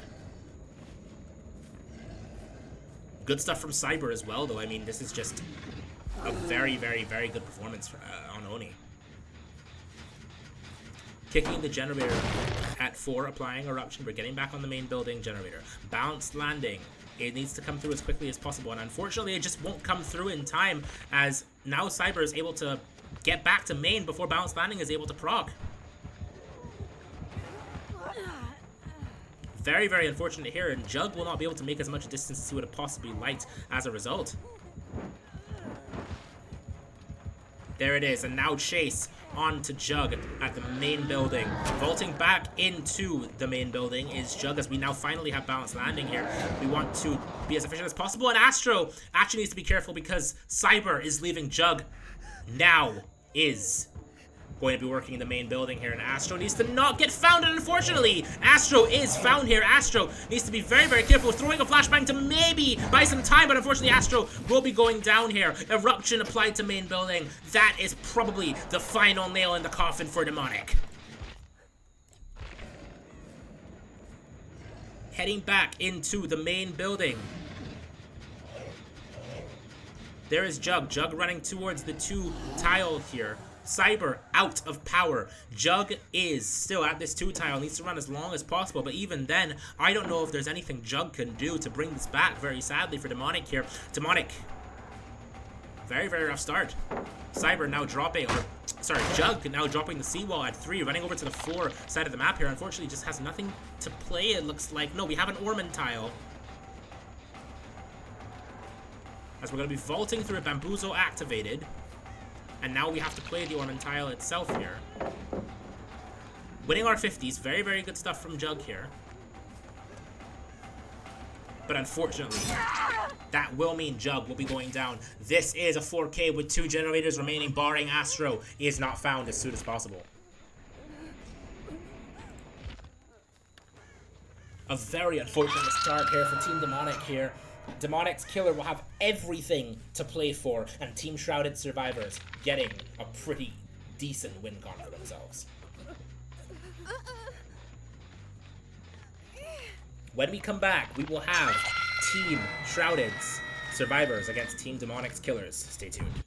Good stuff from Cyber as well, though. I mean, this is just a very, very, very good performance for, on Oni. Kicking the generator at 4, applying Eruption. We're getting back on the main building generator. Balanced landing. It needs to come through as quickly as possible, and unfortunately it just won't come through in time, as now Cyber is able to get back to main before Balanced Landing is able to proc. Very, very unfortunate here, and Jug will not be able to make as much distance as he would have possibly liked as a result. There it is, and now Chase on to Jug at the main building. Vaulting back into the main building is Jug, as we now finally have Balanced Landing here. We want to be as efficient as possible, and Astro actually needs to be careful because Cyber is leaving Jug. Now is going to be working in the main building here, and Astro needs to not get found, and unfortunately Astro is found here. Astro needs to be very, very careful, throwing a flashbang to maybe buy some time, but unfortunately Astro will be going down here. Eruption applied to main building. That is probably the final nail in the coffin for Demonic. Heading back into the main building. There is Jug. Jug running towards the 2 tile here. Cyber out of power. Jug is still at this 2 tile, needs to run as long as possible, but even then, I don't know if there's anything Jug can do to bring this back, very sadly for Demonic here. Demonic, very, very rough start. Cyber now dropping, Jug now dropping the seawall at 3, running over to the 4 side of the map here. Unfortunately, just has nothing to play, it looks like. No, we have an Orman tile, as we're going to be vaulting through a Bamboozle activated. And now we have to play the Orman tile itself here. Winning our 50s. Very, very good stuff from Jug here. But unfortunately, that will mean Jug will be going down. This is a 4K with 2 generators remaining, barring Astro is not found as soon as possible. A very unfortunate start here for Team Demonic here. Demonic's killer will have everything to play for, and Team Shrouded survivors getting a pretty decent win con for themselves. When we come back, we will have Team Shrouded's Survivors against Team Demonic's Killers. Stay tuned.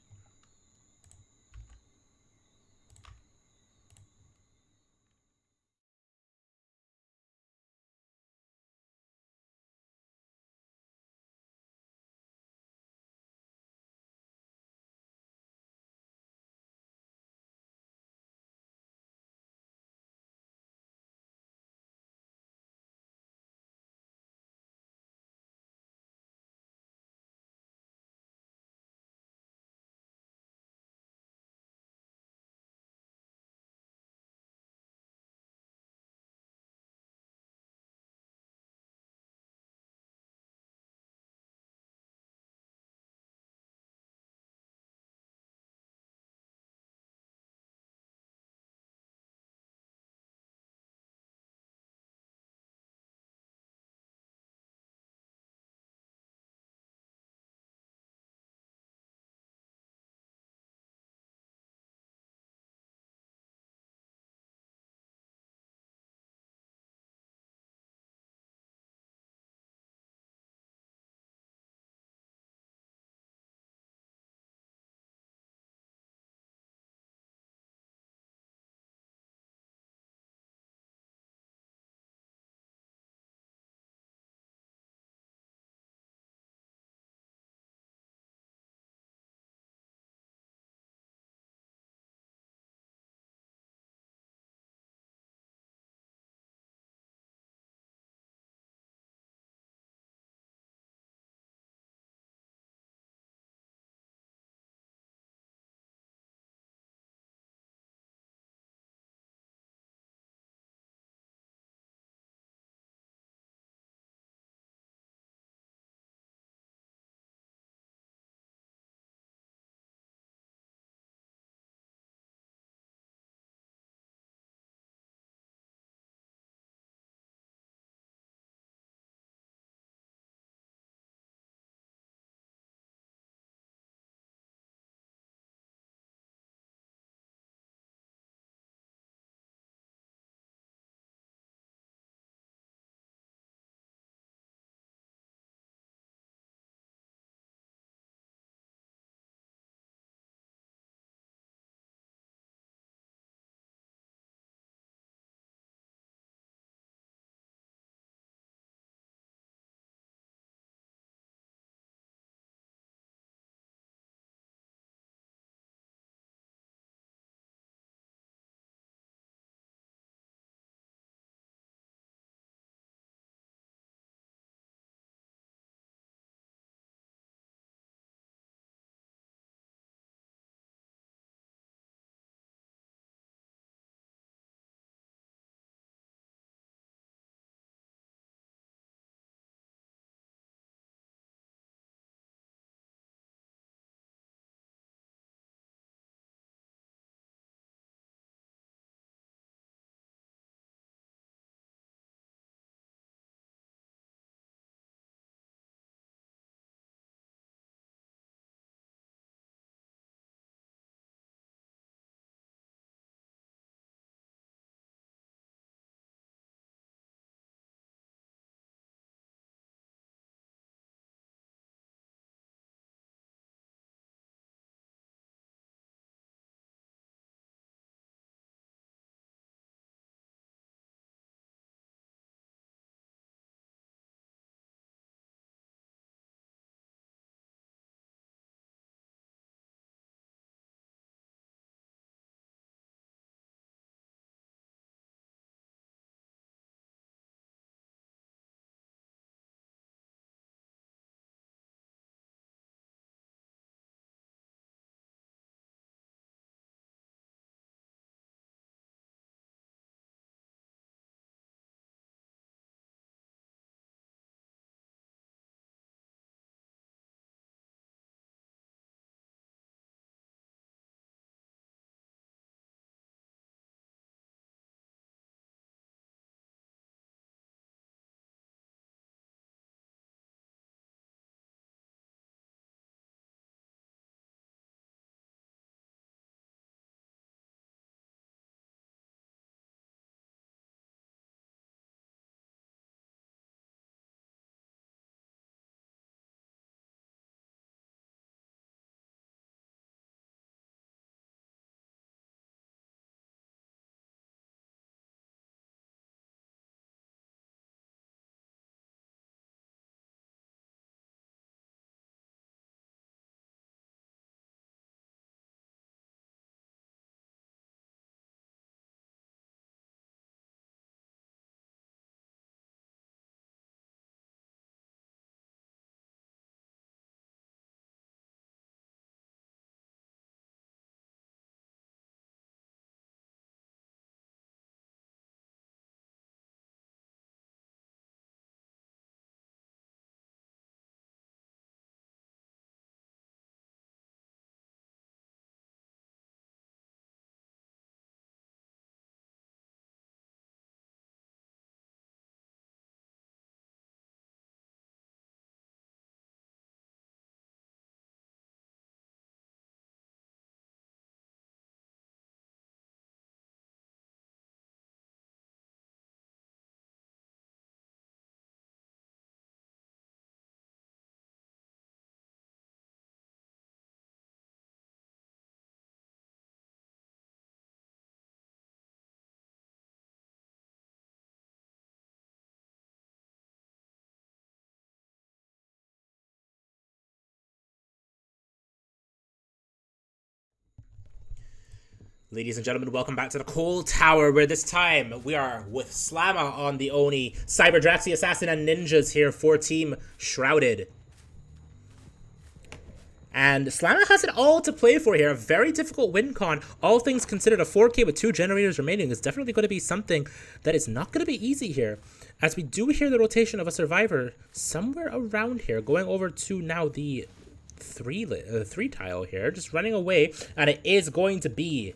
Ladies and gentlemen, welcome back to the Cold Tower, where this time we are with Slamma on the Oni, Cyber, Draxi, Assassin, and Ninjas here for Team Shrouded. And Slamma has it all to play for here. A very difficult win con. All things considered, a 4K with 2 generators remaining is definitely going to be something that is not going to be easy here. As we do hear the rotation of a survivor somewhere around here, going over to now the 3 tile here, just running away, and it is going to be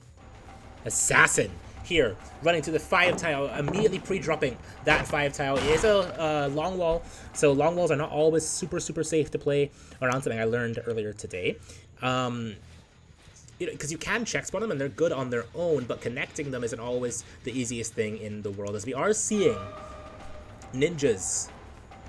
Assassin here, running to the 5 tile, immediately pre-dropping that 5 tile. It is a long wall, so long walls are not always super safe to play around, something I learned earlier today. Because you can check spawn them and they're good on their own, but connecting them isn't always the easiest thing in the world, as we are seeing Ninjas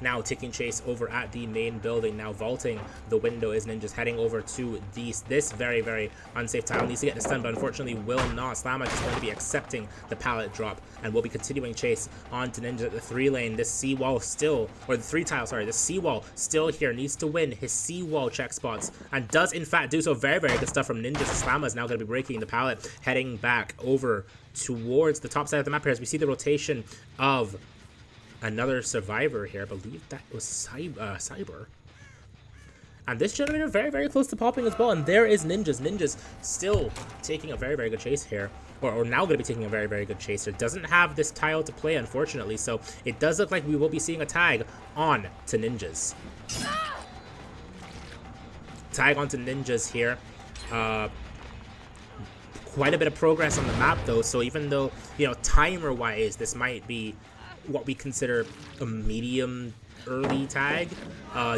now taking chase over at the main building. Now vaulting the window is Ninjas, heading over to this very unsafe tile. Needs to get the stun, but unfortunately will not. Slamma is going to be accepting the pallet drop and will be continuing chase on to Ninja at the 3 lane. This seawall still, or the 3 tile, sorry, the seawall still here. Needs to win his seawall check spots and does in fact do so. Very good stuff from Ninjas. Slamma is now going to be breaking the pallet, heading back over towards the top side of the map here as we see the rotation of another survivor here. I believe that was Cyber. And this generator very close to popping as well. And there is Ninjas. Ninjas still taking a very good chase here. Or now going to be taking a very good chase here. Doesn't have this tile to play, unfortunately. So it does look like we will be seeing a tag on to Ninjas. Tag on to Ninjas here. Quite a bit of progress on the map though. So even though, timer-wise, this might be what we consider a medium early tag,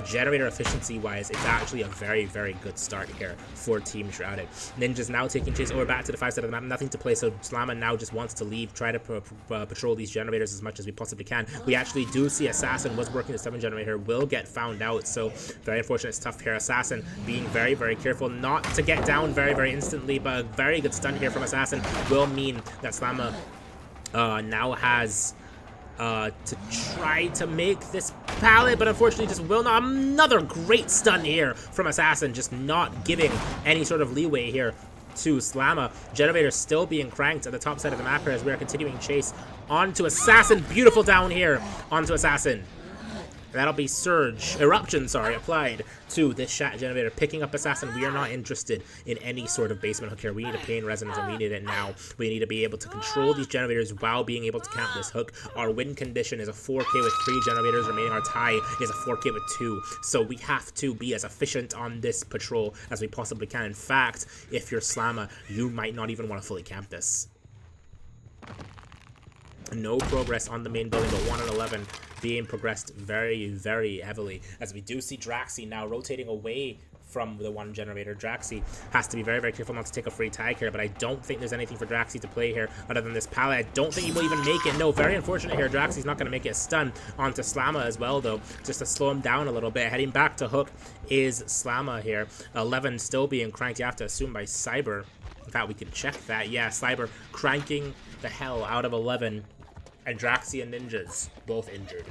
generator efficiency wise, it's actually a very good start here for Team Shrouded. Ninja's now taking chase over back to the 5 side of the map, nothing to play, so Slamma now just wants to leave, try to patrol these generators as much as we possibly can. We actually do see Assassin was working the 7 generator, will get found out, so very unfortunate stuff here. Assassin being very careful not to get down very instantly, but a very good stun here from Assassin will mean that Slamma now has to try to make this pallet, but unfortunately just will not. Another great stun here from Assassin, just not giving any sort of leeway here to Slamma. Generator still being cranked at the top side of the map here as we are continuing chase onto Assassin. Beautiful down here onto Assassin. That'll be Eruption, applied to this Shat generator. Picking up Assassin, we are not interested in any sort of basement hook here. We need a Pain Resonance and we need it now. We need to be able to control these generators while being able to camp this hook. Our win condition is a 4K with 3 generators remaining. Our tie is a 4K with 2. So we have to be as efficient on this patrol as we possibly can. In fact, if you're Slamma, you might not even want to fully camp this. No progress on the main building, but 1 and 11 being progressed very heavily, as we do see Draxi now rotating away from the 1 generator. Draxi has to be very careful not to take a free tag here, but I don't think there's anything for Draxi to play here other than this pallet. I don't think he will even make it. No, very unfortunate here. Draxi's not going to make it. A stun onto Slamma as well, though, just to slow him down a little bit. Heading back to hook is Slamma here. 11 still being cranked, you have to assume, by Cyber. In fact, we can check that. Yeah, Cyber cranking the hell out of 11. And Draxi and Ninjas both injured.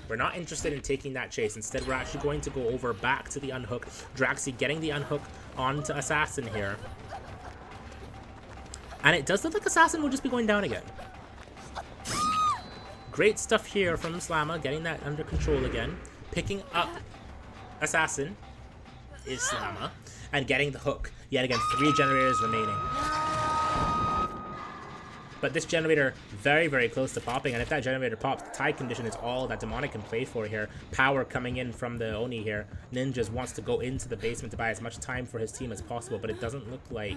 We're not interested in taking that chase. Instead, we're actually going to go over back to the unhook. Draxi getting the unhook onto Assassin here. And it does look like Assassin will just be going down again. Great stuff here from Slamma, getting that under control again. Picking up Assassin is Slamma, and getting the hook. Yet again, 3 generators remaining. But this generator very close to popping, and if that generator pops, the tie condition is all that Demonic can play for here. Power coming in from the Oni here. Ninjas wants to go into the basement to buy as much time for his team as possible, but it doesn't look like...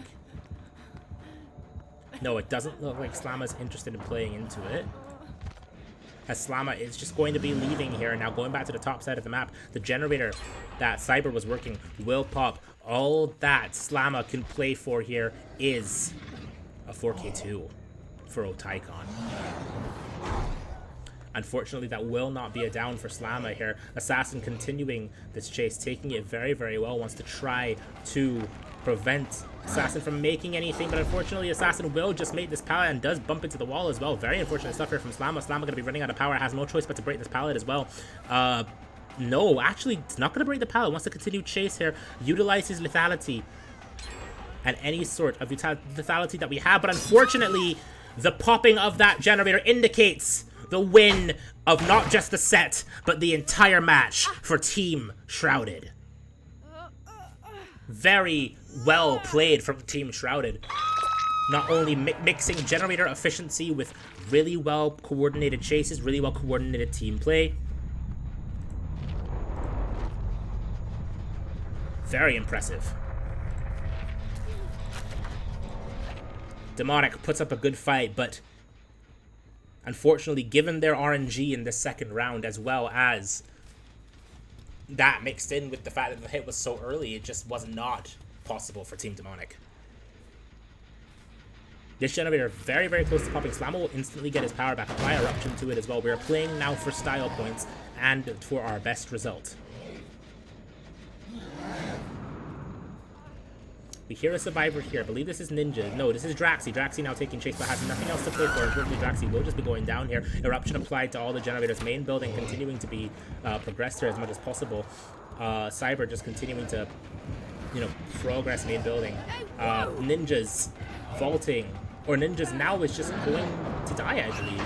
No, it doesn't look like Slamma's interested in playing into it, as Slamma is just going to be leaving here. Now going back to the top side of the map, the generator that Cyber was working will pop. All that Slamma can play for here is a 4K2 for Otaikon. Unfortunately, that will not be a down for Slamma here. Assassin continuing this chase, taking it very well, wants to try to prevent Assassin from making anything, but unfortunately Assassin will just make this pallet and does bump into the wall as well. Very unfortunate stuff here from Slamma. Slamma going to be running out of power, has no choice but to break this pallet as well. No, actually, it's not going to break the pallet. It wants to continue chase here. Utilize his lethality. And any sort of lethality that we have. But unfortunately, the popping of that generator indicates the win of not just the set, but the entire match for Team Shrouded. Very well played from Team Shrouded. Not only mixing generator efficiency with really well coordinated chases, really well coordinated team play. Very impressive. Demonic puts up a good fight, but unfortunately, given their RNG in the second round, as well as that mixed in with the fact that the hit was so early, it just was not possible for Team Demonic. This generator very, very close to popping. Slamma will instantly get his power back, apply Eruption to it as well. We are playing now for style points and for our best result. We hear a survivor here. I believe this is Ninja. No, this is Draxi. Draxi now taking chase, but has nothing else to play for. Unfortunately, Draxi will just be going down here. Eruption applied to all the generators. Main building continuing to be progressed here as much as possible. Cyber just continuing to, progress main building. Ninjas vaulting. Or Ninjas now is just going to die, I believe.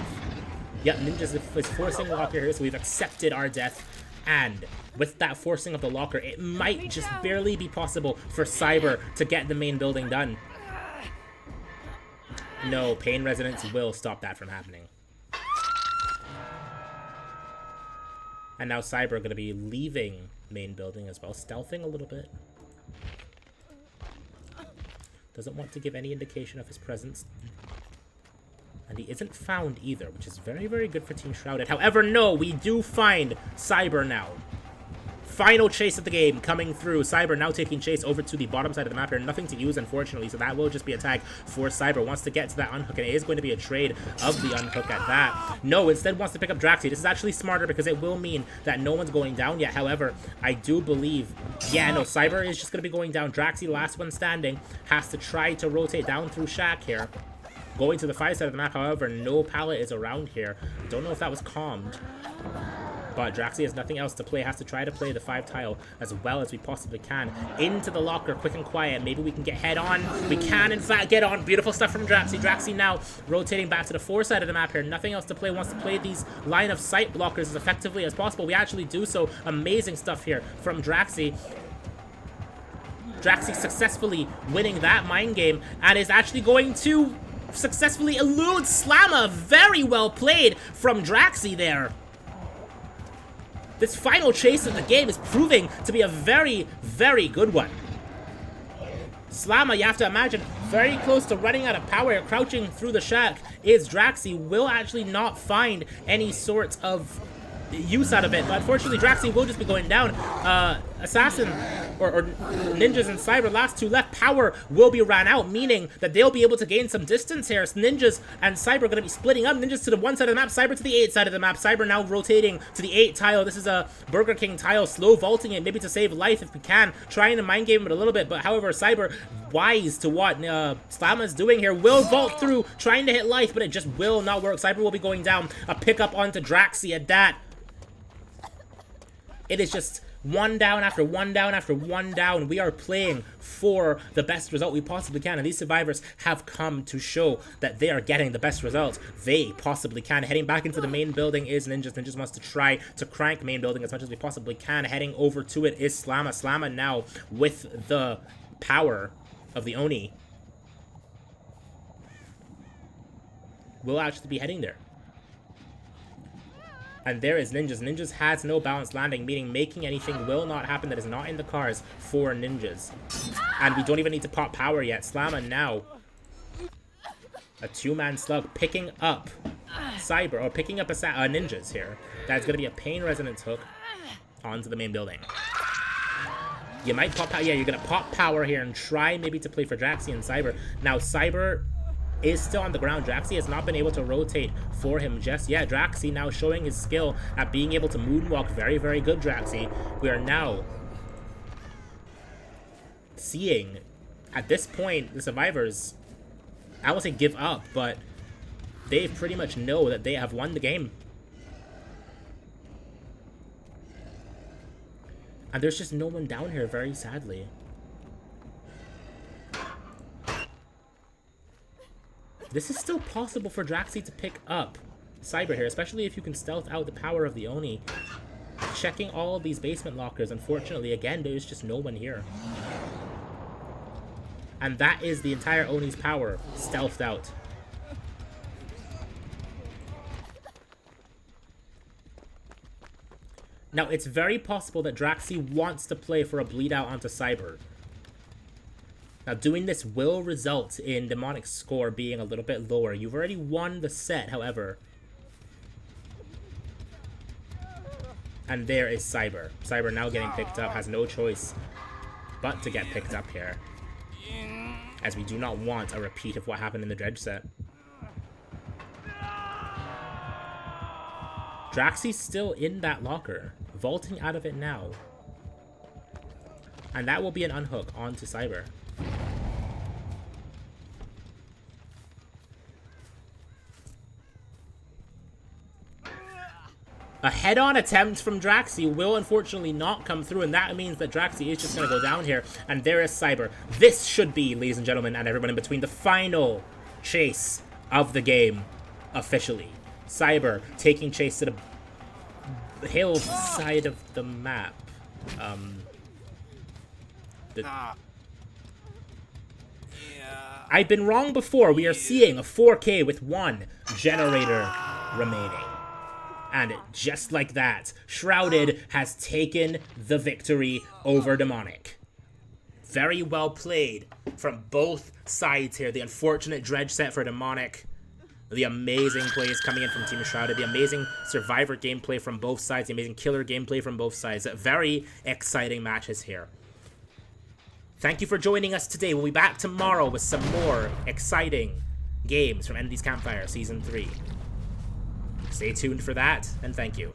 Yep, Ninjas is forcing locker here, so we've accepted our death. And with that forcing of the locker, it might just barely be possible for Cyber to get the main building done. No, Pain Resonance will stop that from happening. And now Cyber going to be leaving main building as well, stealthing a little bit. Doesn't want to give any indication of his presence. And he isn't found either, which is very, very good for Team Shrouded. However, no, we do find Cyber now. Final chase of the game coming through. Cyber now taking chase over to the bottom side of the map here. Nothing to use, unfortunately, so that will just be a tag for Cyber. Wants to get to that unhook, and it is going to be a trade of the unhook at that. No, instead wants to pick up Draxi. This is actually smarter because it will mean that no one's going down yet. However, I do believe, yeah, no, Cyber is just going to be going down. Draxi, last one standing, has to try to rotate down through Shack here. Going to the 5 side of the map, however, no pallet is around here. Don't know if that was calmed. But Draxi has nothing else to play. Has to try to play the 5 tile as well as we possibly can. Into the locker, quick and quiet. Maybe we can get head on. We can, in fact, get on. Beautiful stuff from Draxi. Draxi now rotating back to the 4 side of the map here. Nothing else to play. Wants to play these line of sight blockers as effectively as possible. We actually do so. Amazing stuff here from Draxi. Draxi successfully winning that mind game and is actually going to successfully elude Slamma. Very well played from Draxi there. This final chase of the game is proving to be a very, very good one. Slamma, you have to imagine, very close to running out of power. Crouching through the shack is Draxi. Will actually not find any sort of use out of it, but unfortunately Draxi will just be going down. Assassin or Ninjas and Cyber, last 2 left. Power will be ran out, meaning that they'll be able to gain some distance here. So Ninjas and Cyber are going to be splitting up. Ninjas to the 1 side of the map, Cyber to the 8 side of the map. Cyber now rotating to the 8 tile. This is a Burger King tile, slow vaulting it, maybe to save life if we can. Trying to mind game it a little bit, but however, Cyber, wise to what Slamma is doing here, will vault through, trying to hit life, but it just will not work. Cyber will be going down. A pickup onto Draxi at that. It is just one down after one down after one down. We are playing for the best result we possibly can, and these survivors have come to show that they are getting the best results they possibly can. Heading back into the main building is Ninjas. Ninjas wants to try to crank main building as much as we possibly can. Heading over to it is Slamma. Slamma now with the power of the Oni will actually be heading there. And there is Ninjas. Ninjas has no balanced landing, meaning making anything will not happen that is not in the cars for Ninjas. And we don't even need to pop power yet. Slamma now. A 2-man slug picking up Cyber, or picking up Ninjas here. That's going to be a Pain Resonance hook onto the main building. You might pop power. Yeah, you're going to pop power here and try maybe to play for Draxi and Cyber. Now, Cyber is still on the ground. Draxi has not been able to rotate for him just yet. Draxi now showing his skill at being able to moonwalk. Very, very good, Draxi. We are now seeing, at this point, the survivors, I won't say give up, but they pretty much know that they have won the game. And there's just no one down here, very sadly. This is still possible for Draxi to pick up Cyber here, especially if you can stealth out the power of the Oni. Checking all of these basement lockers, unfortunately, again, there's just no one here. And that is the entire Oni's power, stealthed out. Now, it's very possible that Draxi wants to play for a bleed out onto Cyber. Now, doing this will result in Demonic's score being a little bit lower. You've already won the set, however. And there is Cyber. Cyber now getting picked up, has no choice but to get picked up here. As we do not want a repeat of what happened in the Dredge set. Draxi's still in that locker, vaulting out of it now. And that will be an unhook onto Cyber. A head-on attempt from Draxi will unfortunately not come through, and that means that Draxi is just going to go down here. And there is Cyber. This should be, ladies and gentlemen, and everyone in between, the final chase of the game, officially. Cyber taking chase to the hill side of the map. I've been wrong before. We are seeing a 4K with one generator remaining. And just like that, Shrouded has taken the victory over Demonic. Very well played from both sides here. The unfortunate Dredge set for Demonic. The amazing plays coming in from Team Shrouded. The amazing Survivor gameplay from both sides. The amazing Killer gameplay from both sides. Very exciting matches here. Thank you for joining us today. We'll be back tomorrow with some more exciting games from Entity's Campfire Season 3. Stay tuned for that, and thank you.